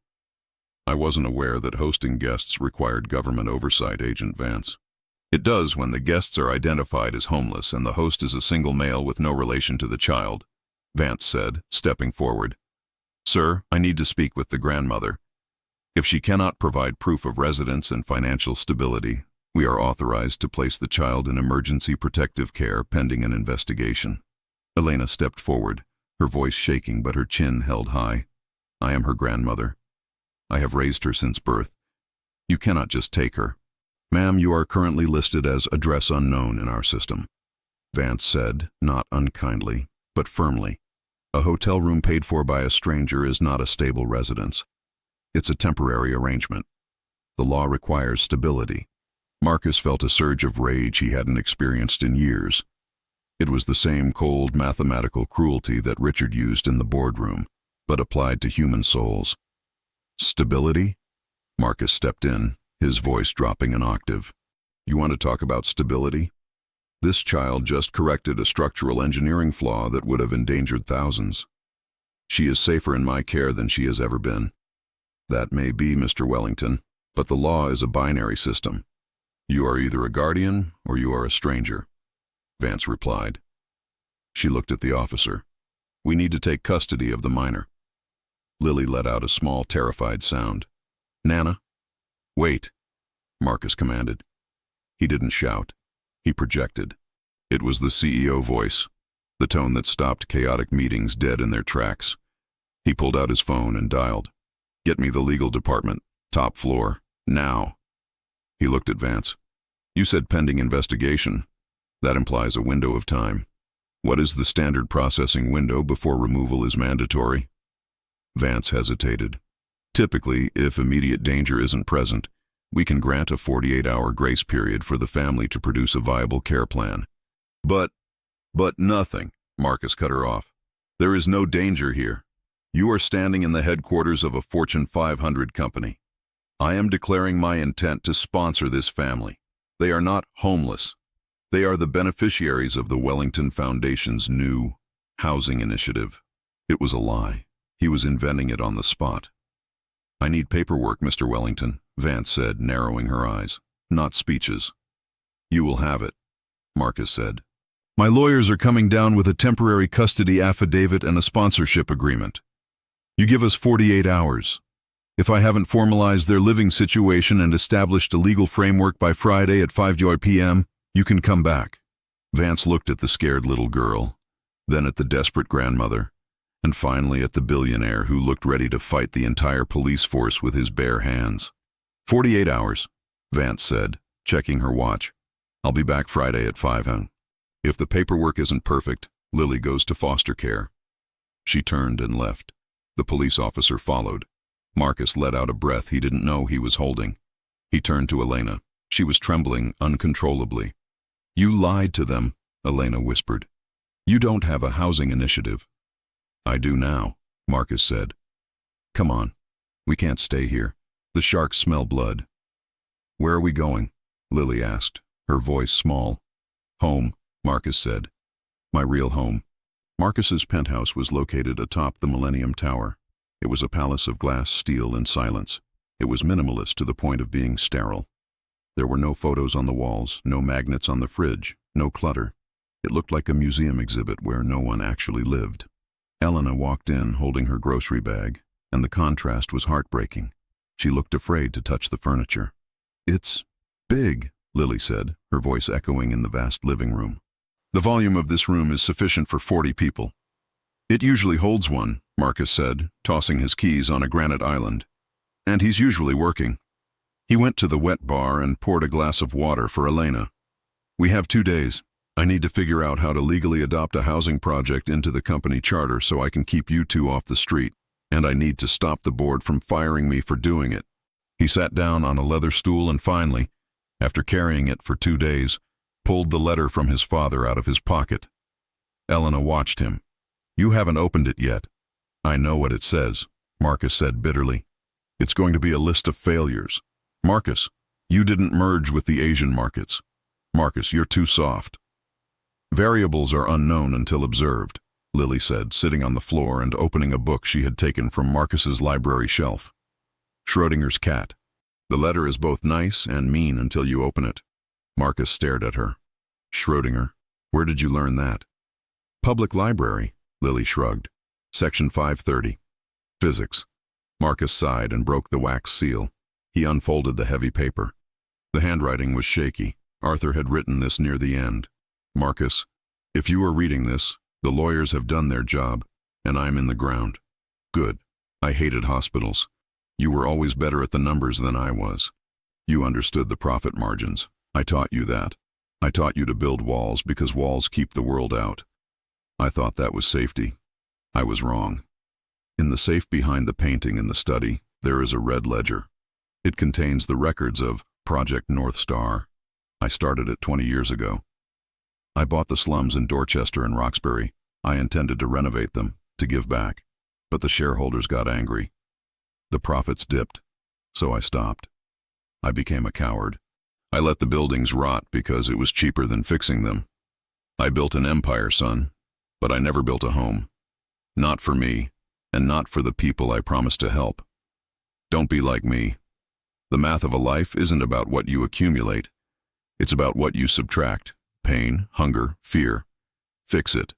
I wasn't aware that hosting guests required government oversight, Agent Vance. It does when the guests are identified as homeless and the host is a single male with no relation to the child, Vance said, stepping forward. Sir, I need to speak with the grandmother. If she cannot provide proof of residence and financial stability, we are authorized to place the child in emergency protective care pending an investigation. Elena stepped forward, her voice shaking but her chin held high. I am her grandmother. I have raised her since birth. You cannot just take her. Ma'am, you are currently listed as address unknown in our system, Vance said, not unkindly, but firmly. A hotel room paid for by a stranger is not a stable residence. It's a temporary arrangement. The law requires stability. Marcus felt a surge of rage he hadn't experienced in years. It was the same cold mathematical cruelty that Richard used in the boardroom, but applied to human souls. Stability? Marcus stepped in, his voice dropping an octave. You want to talk about stability? This child just corrected a structural engineering flaw that would have endangered thousands. She is safer in my care than she has ever been. That may be, Mr. Wellington, but the law is a binary system. You are either a guardian or you are a stranger, Vance replied. She looked at the officer. We need to take custody of the minor. Lily let out a small, terrified sound. Nana? Wait, Marcus commanded. He didn't shout. He projected. It was the CEO voice, the tone that stopped chaotic meetings dead in their tracks. He pulled out his phone and dialed. Get me the legal department, top floor, now. He looked at Vance. You said pending investigation. That implies a window of time. What is the standard processing window before removal is mandatory? Vance hesitated. Typically, if immediate danger isn't present, we can grant a 48-hour grace period for the family to produce a viable care plan. But nothing, Marcus cut her off. There is no danger here. You are standing in the headquarters of a Fortune 500 company. I am declaring my intent to sponsor this family. They are not homeless. They are the beneficiaries of the Wellington Foundation's new housing initiative. It was a lie. He was inventing it on the spot. I need paperwork, Mr. Wellington, Vance said, narrowing her eyes. Not speeches. You will have it, Marcus said. My lawyers are coming down with a temporary custody affidavit and a sponsorship agreement. You give us 48 hours. If I haven't formalized their living situation and established a legal framework by Friday at 5 p.m., you can come back. Vance looked at the scared little girl, then at the desperate grandmother, and finally at the billionaire who looked ready to fight the entire police force with his bare hands. 48 hours, Vance said, checking her watch. I'll be back Friday at 5 p.m. If the paperwork isn't perfect, Lily goes to foster care. She turned and left. The police officer followed. Marcus let out a breath he didn't know he was holding. He turned to Elena. She was trembling uncontrollably. "You lied to them," Elena whispered. "You don't have a housing initiative." "I do now," Marcus said. "Come on. We can't stay here. The sharks smell blood." "Where are we going?" Lily asked, her voice small. "Home," Marcus said. "My real home." Marcus's penthouse was located atop the Millennium Tower. It was a palace of glass, steel, and silence. It was minimalist to the point of being sterile. There were no photos on the walls, no magnets on the fridge, no clutter. It looked like a museum exhibit where no one actually lived. Elena walked in holding her grocery bag, and the contrast was heartbreaking. She looked afraid to touch the furniture. "It's big," Lily said, her voice echoing in the vast living room. "The volume of this room is sufficient for 40 people." "It usually holds one," Marcus said, tossing his keys on a granite island. "And he's usually working." He went to the wet bar and poured a glass of water for Elena. "We have 2 days. I need to figure out how to legally adopt a housing project into the company charter so I can keep you two off the street, and I need to stop the board from firing me for doing it." He sat down on a leather stool and finally, after carrying it for 2 days, pulled the letter from his father out of his pocket. Elena watched him. "You haven't opened it yet." "I know what it says," Marcus said bitterly. "It's going to be a list of failures." "Marcus, you didn't merge with the Asian markets. Marcus, you're too soft." "Variables are unknown until observed," Lily said, sitting on the floor and opening a book she had taken from Marcus's library shelf. "Schrodinger's cat. The letter is both nice and mean until you open it." Marcus stared at her. "Schrodinger? Where did you learn that?" "Public library," Lily shrugged. "Section 530. Physics." Marcus sighed and broke the wax seal. He unfolded the heavy paper. The handwriting was shaky. Arthur had written this near the end. "Marcus, if you are reading this, the lawyers have done their job, and I'm in the ground. Good. I hated hospitals. You were always better at the numbers than I was. You understood the profit margins. I taught you that. I taught you to build walls because walls keep the world out. I thought that was safety. I was wrong. In the safe behind the painting in the study, there is a red ledger. It contains the records of Project North Star. I started it 20 years ago. I bought the slums in Dorchester and Roxbury. I intended to renovate them, to give back. But the shareholders got angry. The profits dipped, so I stopped. I became a coward. I let the buildings rot because it was cheaper than fixing them. I built an empire, son, but I never built a home. Not for me, and not for the people I promised to help. Don't be like me. The math of a life isn't about what you accumulate. It's about what you subtract. Pain, hunger, fear. Fix it."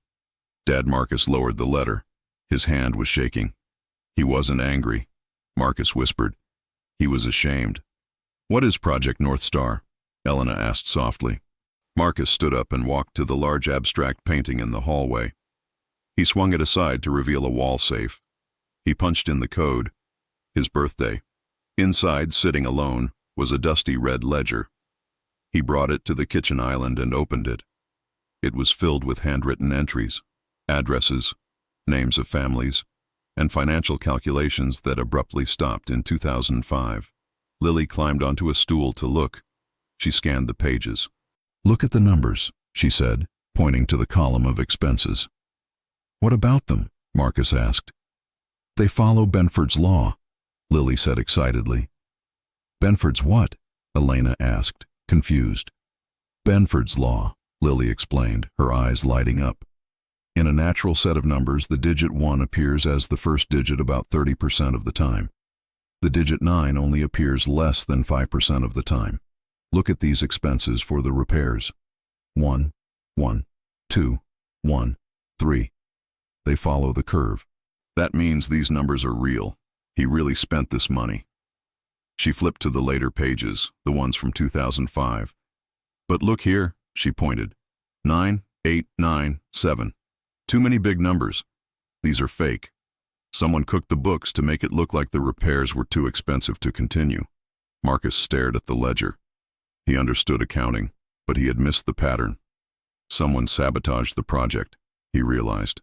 Dad Marcus lowered the letter. His hand was shaking. He wasn't angry, Marcus whispered. He was ashamed. "What is Project North Star?" Elena asked softly. Marcus stood up and walked to the large abstract painting in the hallway. He swung it aside to reveal a wall safe. He punched in the code. His birthday. Inside, sitting alone, was a dusty red ledger. He brought it to the kitchen island and opened it. It was filled with handwritten entries, addresses, names of families, and financial calculations that abruptly stopped in 2005. Lily climbed onto a stool to look. She scanned the pages. "Look at the numbers," she said, pointing to the column of expenses. "What about them?" Marcus asked. "They follow Benford's law," Lily said excitedly. "Benford's what?" Elena asked, confused. "Benford's law," Lily explained, her eyes lighting up. "In a natural set of numbers, the digit 1 appears as the first digit about 30% of the time. The digit 9 only appears less than 5% of the time. Look at these expenses for the repairs. 1, 1, 2, 1, 3. They follow the curve. That means these numbers are real. He really spent this money." She flipped to the later pages, the ones from 2005. "But look here," she pointed. 9, 8, 9, 7. Too many big numbers. These are fake. Someone cooked the books to make it look like the repairs were too expensive to continue. Marcus stared at the ledger. He understood accounting, but he had missed the pattern. Someone sabotaged the project, he realized.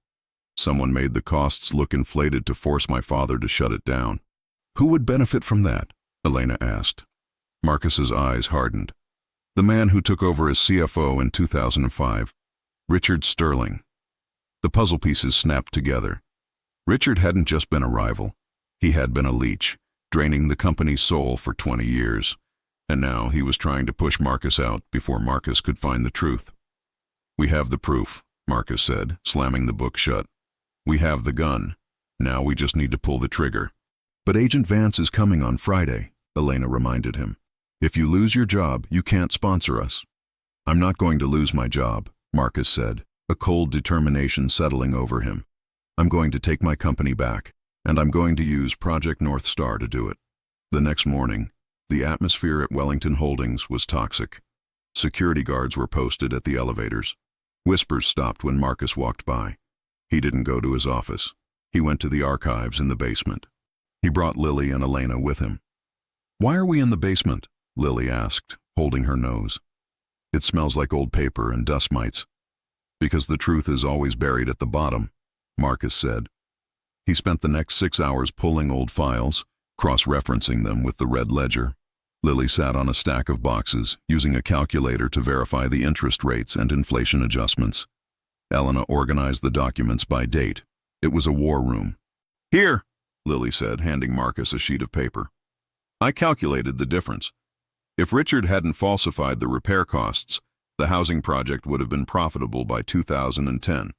Someone made the costs look inflated to force my father to shut it down. Who would benefit from that? Elena asked. Marcus's eyes hardened. The man who took over as CFO in 2005, Richard Sterling. The puzzle pieces snapped together. Richard hadn't just been a rival. He had been a leech, draining the company's soul for 20 years. And now he was trying to push Marcus out before Marcus could find the truth. We have the proof, Marcus said, slamming the book shut. We have the gun. Now we just need to pull the trigger. But Agent Vance is coming on Friday, Elena reminded him. If you lose your job, you can't sponsor us. I'm not going to lose my job, Marcus said, a cold determination settling over him. I'm going to take my company back, and I'm going to use Project North Star to do it. The next morning, the atmosphere at Wellington Holdings was toxic. Security guards were posted at the elevators. Whispers stopped when Marcus walked by. He didn't go to his office. He went to the archives in the basement. He brought Lily and Elena with him. Why are we in the basement? Lily asked, holding her nose. It smells like old paper and dust mites. Because the truth is always buried at the bottom, Marcus said. He spent the next 6 hours pulling old files, cross-referencing them with the red ledger. Lily sat on a stack of boxes, using a calculator to verify the interest rates and inflation adjustments. Elena organized the documents by date. It was a war room. Here, Lily said, handing Marcus a sheet of paper. I calculated the difference. If Richard hadn't falsified the repair costs, the housing project would have been profitable by 2010.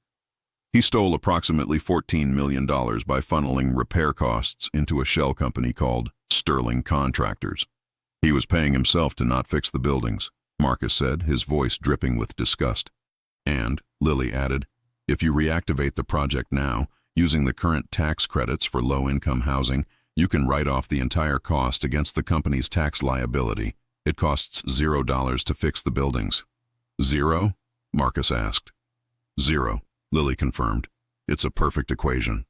He stole approximately $14 million by funneling repair costs into a shell company called Sterling Contractors. He was paying himself to not fix the buildings, Marcus said, his voice dripping with disgust. And, Lily added, if you reactivate the project now, using the current tax credits for low-income housing, you can write off the entire cost against the company's tax liability. It costs $0 to fix the buildings. Zero? Marcus asked. Zero, Lily confirmed. It's a perfect equation.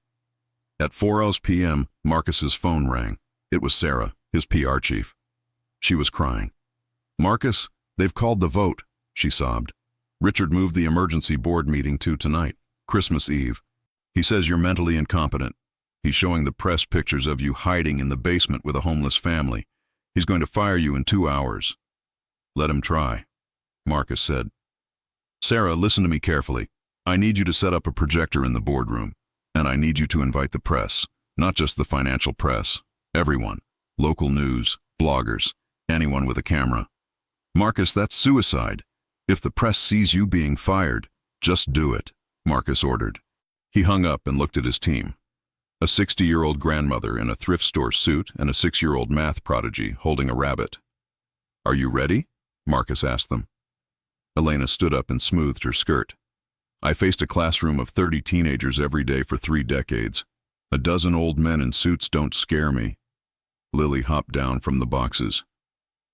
At 4:00 p.m., Marcus's phone rang. It was Sarah, his PR chief. She was crying. Marcus, they've called the vote, she sobbed. Richard moved the emergency board meeting to tonight, Christmas Eve. He says you're mentally incompetent. He's showing the press pictures of you hiding in the basement with a homeless family. He's going to fire you in 2 hours. Let him try, Marcus said. Sarah, listen to me carefully. I need you to set up a projector in the boardroom, and I need you to invite the press, not just the financial press, everyone, local news, bloggers, anyone with a camera. Marcus, that's suicide. If the press sees you being fired, just do it, Marcus ordered. He hung up and looked at his team. A 60-year-old grandmother in a thrift store suit and a 6-year-old math prodigy holding a rabbit. Are you ready? Marcus asked them. Elena stood up and smoothed her skirt. I faced a classroom of 30 teenagers every day for 3 decades. A dozen old men in suits don't scare me. Lily hopped down from the boxes.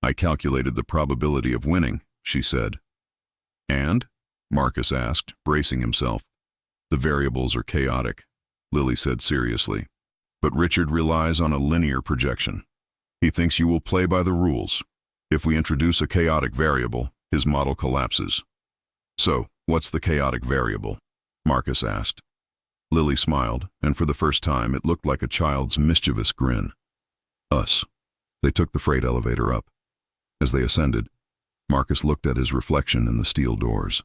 I calculated the probability of winning, she said. And? Marcus asked, bracing himself. The variables are chaotic, Lily said seriously. But Richard relies on a linear projection. He thinks you will play by the rules. If we introduce a chaotic variable, his model collapses. So, what's the chaotic variable? Marcus asked. Lily smiled, and for the first time it looked like a child's mischievous grin. Us. They took the freight elevator up. As they ascended, Marcus looked at his reflection in the steel doors.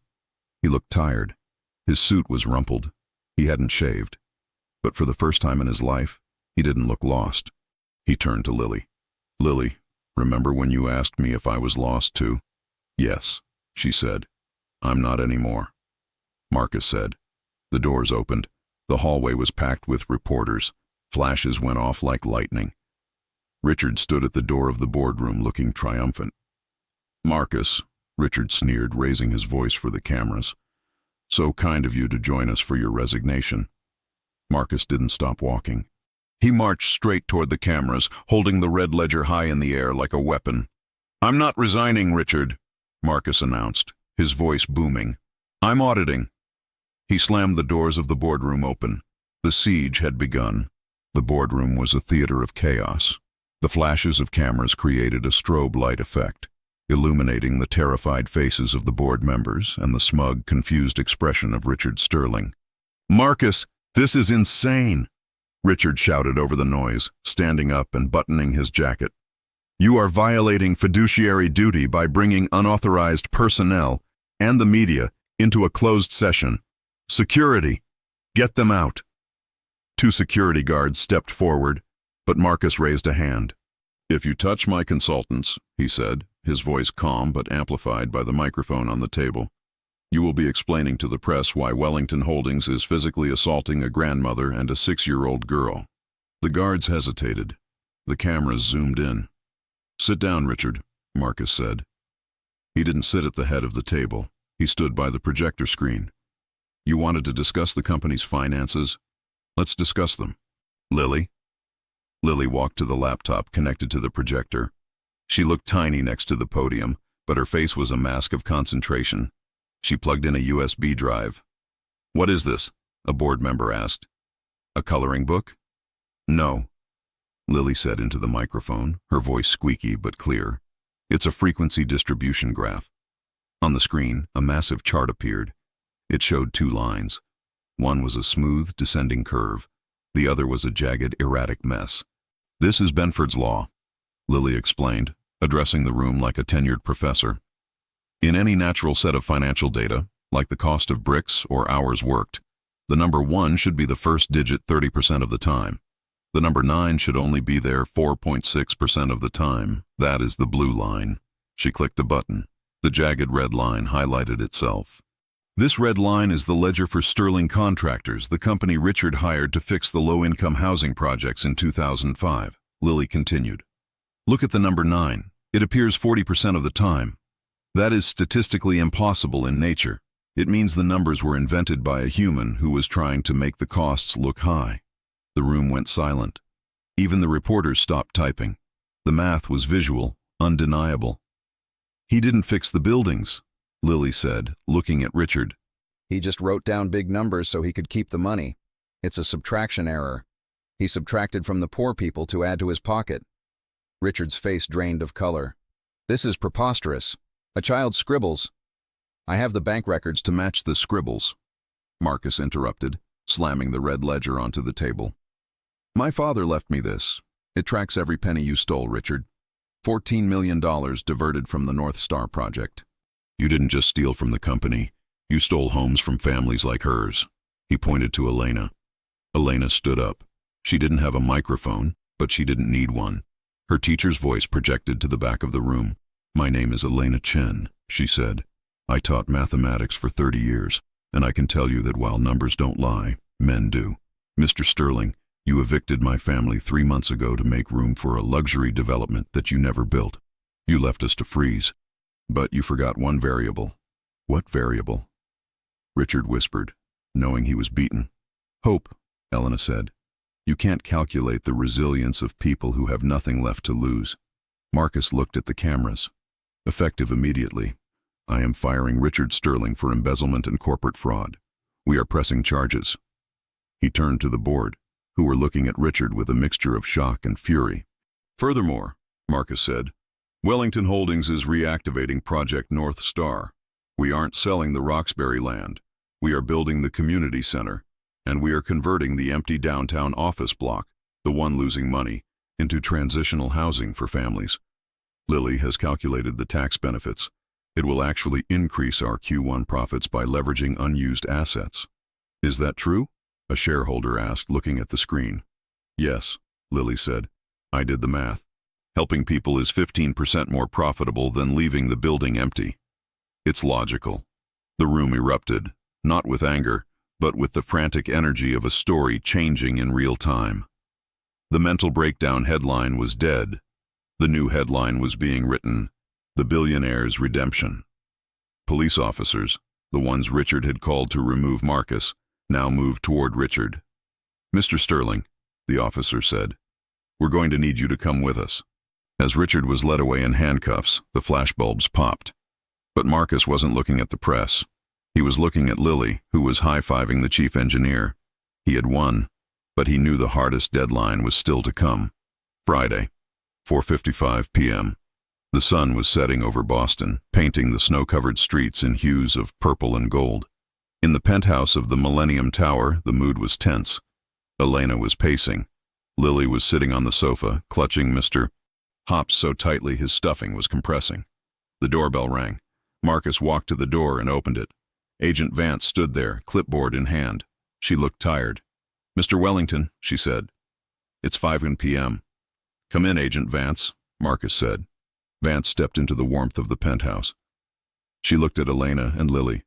He looked tired. His suit was rumpled. He hadn't shaved. But for the first time in his life, he didn't look lost. He turned to Lily. Lily, remember when you asked me if I was lost too? Yes, she said. I'm not anymore. Marcus said. The doors opened. The hallway was packed with reporters. Flashes went off like lightning. Richard stood at the door of the boardroom looking triumphant. Marcus, Richard sneered, raising his voice for the cameras. So kind of you to join us for your resignation. Marcus didn't stop walking. He marched straight toward the cameras, holding the red ledger high in the air like a weapon. I'm not resigning, Richard, Marcus announced, his voice booming. I'm auditing. He slammed the doors of the boardroom open. The siege had begun. The boardroom was a theater of chaos. The flashes of cameras created a strobe light effect, illuminating the terrified faces of the board members and the smug, confused expression of Richard Sterling. Marcus, This is insane, Richard shouted over the noise, standing up and buttoning his jacket. You are violating fiduciary duty by bringing unauthorized personnel and the media into a closed session. Security, get them out. 2 security guards stepped forward, but Marcus raised a hand. If you touch my consultants, he said, his voice calm but amplified by the microphone on the table, you will be explaining to the press why Wellington Holdings is physically assaulting a grandmother and a 6-year-old girl. The guards hesitated. The cameras zoomed in. Sit down, Richard, Marcus said. He didn't sit at the head of the table. He stood by the projector screen. You wanted to discuss the company's finances? Let's discuss them. Lily? Lily walked to the laptop connected to the projector. She looked tiny next to the podium, but her face was a mask of concentration. She plugged in a USB drive. What is this? A board member asked. A coloring book? No, Lily said into the microphone, her voice squeaky but clear. It's a frequency distribution graph. On the screen, a massive chart appeared. It showed 2 lines. One was a smooth, descending curve. The other was a jagged, erratic mess. This is Benford's law, Lily explained, addressing the room like a tenured professor. In any natural set of financial data, like the cost of bricks or hours worked, the number 1 should be the first digit 30% of the time. The number 9 should only be there 4.6% of the time. That is the blue line. She clicked a button. The jagged red line highlighted itself. This red line is the ledger for Sterling Contractors, the company Richard hired to fix the low-income housing projects in 2005. Lily continued. Look at the number 9. It appears 40% of the time. That is statistically impossible in nature. It means the numbers were invented by a human who was trying to make the costs look high. The room went silent. Even the reporters stopped typing. The math was visual, undeniable. He didn't fix the buildings, Lily said, looking at Richard. He just wrote down big numbers so he could keep the money. It's a subtraction error. He subtracted from the poor people to add to his pocket. Richard's face drained of color. This is preposterous. A child scribbles. I have the bank records to match the scribbles, Marcus interrupted, slamming the red ledger onto the table. My father left me this. It tracks every penny you stole, Richard. $14 million diverted from the North Star project. You didn't just steal from the company. You stole homes from families like hers. He pointed to Elena. Elena stood up. She didn't have a microphone, but she didn't need one. Her teacher's voice projected to the back of the room. My name is Elena Chen, she said. I taught mathematics for 30 years, and I can tell you that while numbers don't lie, men do. Mr. Sterling, you evicted my family 3 months ago to make room for a luxury development that you never built. You left us to freeze. But you forgot one variable. What variable? Richard whispered, knowing he was beaten. Hope, Elena said. You can't calculate the resilience of people who have nothing left to lose. Marcus looked at the cameras. Effective immediately. I am firing Richard Sterling for embezzlement and corporate fraud. We are pressing charges. He turned to the board, who were looking at Richard with a mixture of shock and fury. Furthermore, Marcus said, Wellington Holdings is reactivating Project North Star. We aren't selling the Roxbury land. We are building the community center, and we are converting the empty downtown office block, the one losing money, into transitional housing for families. Lily has calculated the tax benefits. It will actually increase our Q1 profits by leveraging unused assets. Is that true? A shareholder asked, looking at the screen. Yes, Lily said. I did the math. Helping people is 15% more profitable than leaving the building empty. It's logical. The room erupted, not with anger, but with the frantic energy of a story changing in real time. The mental breakdown headline was dead. The new headline was being written, The Billionaire's Redemption. Police officers, the ones Richard had called to remove Marcus, now moved toward Richard. Mr. Sterling, the officer said, we're going to need you to come with us. As Richard was led away in handcuffs, the flashbulbs popped. But Marcus wasn't looking at the press. He was looking at Lily, who was high-fiving the chief engineer. He had won, but he knew the hardest deadline was still to come. Friday, 4:55 p.m. The sun was setting over Boston, painting the snow-covered streets in hues of purple and gold. In the penthouse of the Millennium Tower, the mood was tense. Elena was pacing. Lily was sitting on the sofa, clutching Mr. Hops so tightly his stuffing was compressing. The doorbell rang. Marcus walked to the door and opened it. Agent Vance stood there, clipboard in hand. She looked tired. "Mr. Wellington," she said. "It's 5 p.m. "Come in, Agent Vance," Marcus said. Vance stepped into the warmth of the penthouse. She looked at Elena and Lily.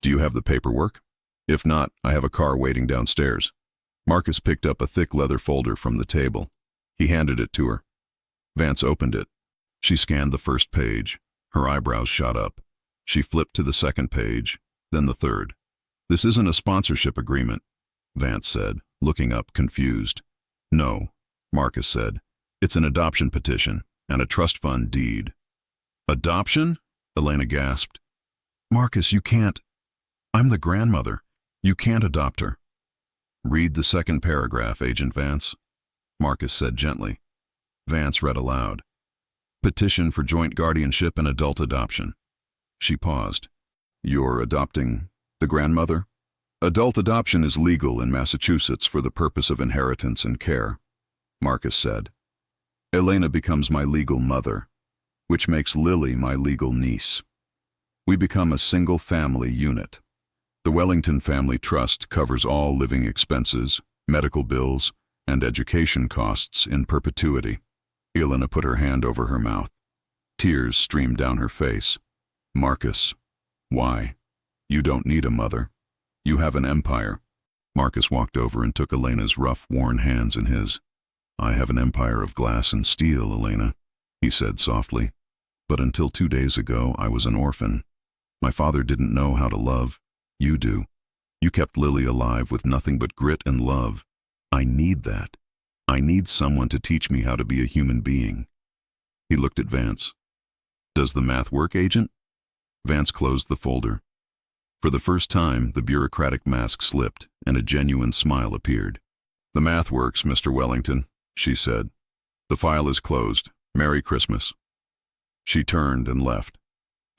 "Do you have the paperwork? If not, I have a car waiting downstairs." Marcus picked up a thick leather folder from the table. He handed it to her. Vance opened it. She scanned the first page. Her eyebrows shot up. She flipped to the second page, then the third. "This isn't a sponsorship agreement," Vance said, looking up, confused. "No," Marcus said. "It's an adoption petition and a trust fund deed." "Adoption?" Elena gasped. "Marcus, you can't. I'm the grandmother. You can't adopt her." "Read the second paragraph, Agent Vance," Marcus said gently. Vance read aloud. "Petition for joint guardianship and adult adoption." She paused. "You're adopting the grandmother?" "Adult adoption is legal in Massachusetts for the purpose of inheritance and care," Marcus said. "Elena becomes my legal mother, which makes Lily my legal niece. We become a single family unit. The Wellington Family Trust covers all living expenses, medical bills, and education costs in perpetuity." Elena put her hand over her mouth. Tears streamed down her face. "Marcus, why? You don't need a mother. You have an empire." Marcus walked over and took Elena's rough, worn hands in his. "I have an empire of glass and steel, Elena," he said softly. "But until 2 days ago, I was an orphan. My father didn't know how to love. You do. You kept Lily alive with nothing but grit and love. I need that. I need someone to teach me how to be a human being." He looked at Vance. "Does the math work, Agent?" Vance closed the folder. For the first time, the bureaucratic mask slipped, and a genuine smile appeared. "The math works, Mr. Wellington," she said. "The file is closed. Merry Christmas." She turned and left.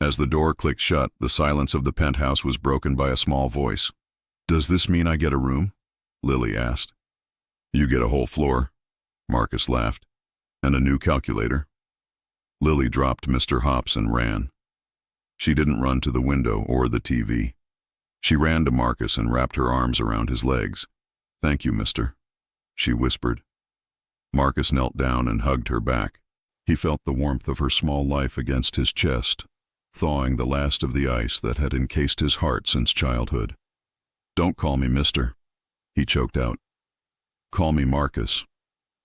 As the door clicked shut, the silence of the penthouse was broken by a small voice. "Does this mean I get a room?" Lily asked. "You get a whole floor," Marcus laughed. "And a new calculator." Lily dropped Mr. Hops and ran. She didn't run to the window or the TV. She ran to Marcus and wrapped her arms around his legs. "Thank you, mister," she whispered. Marcus knelt down and hugged her back. He felt the warmth of her small life against his chest, thawing the last of the ice that had encased his heart since childhood. "Don't call me mister," he choked out. "Call me Marcus,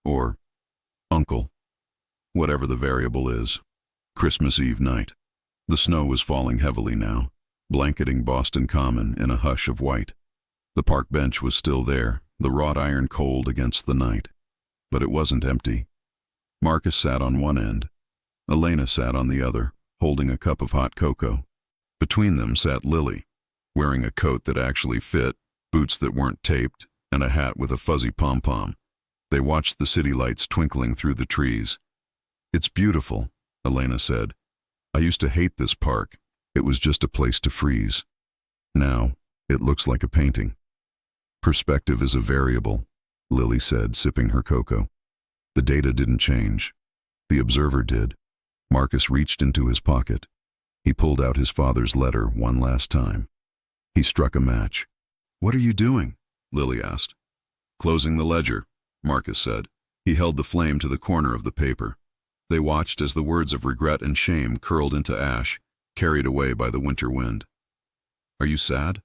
or Uncle, whatever the variable is." Christmas Eve night. The snow was falling heavily now, blanketing Boston Common in a hush of white. The park bench was still there, the wrought iron cold against the night. But it wasn't empty. Marcus sat on one end. Elena sat on the other, holding a cup of hot cocoa. Between them sat Lily, wearing a coat that actually fit, boots that weren't taped, and a hat with a fuzzy pom-pom. They watched the city lights twinkling through the trees. "It's beautiful," Elena said. "I used to hate this park. It was just a place to freeze. Now, it looks like a painting." "Perspective is a variable," Lily said, sipping her cocoa. "The data didn't change. The observer did." Marcus reached into his pocket. He pulled out his father's letter one last time. He struck a match. "What are you doing?" Lily asked. "Closing the ledger," Marcus said. He held the flame to the corner of the paper. They watched as the words of regret and shame curled into ash, carried away by the winter wind. "Are you sad?"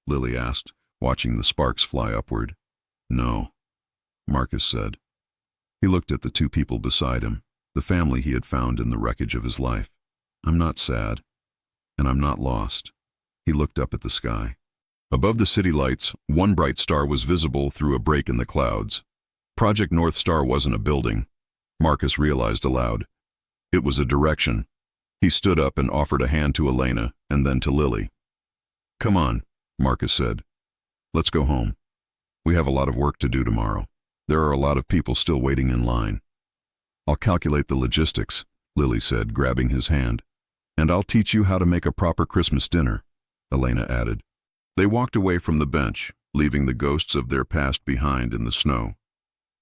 Lily asked, watching the sparks fly upward. "No," Marcus said. He looked at the two people beside him, the family he had found in the wreckage of his life. "I'm not sad, and I'm not lost." He looked up at the sky. Above the city lights, one bright star was visible through a break in the clouds. Project North Star wasn't a building, Marcus realized aloud. It was a direction. He stood up and offered a hand to Elena and then to Lily. "Come on," Marcus said. "Let's go home. We have a lot of work to do tomorrow. There are a lot of people still waiting in line." "I'll calculate the logistics," Lily said, grabbing his hand. "And I'll teach you how to make a proper Christmas dinner," Elena added. They walked away from the bench, leaving the ghosts of their past behind in the snow.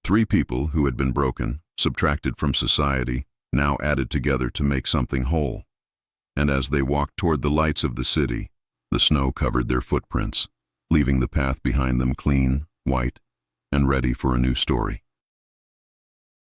3 people who had been broken, subtracted from society, now added together to make something whole. And as they walked toward the lights of the city, the snow covered their footprints, leaving the path behind them clean, white, and ready for a new story.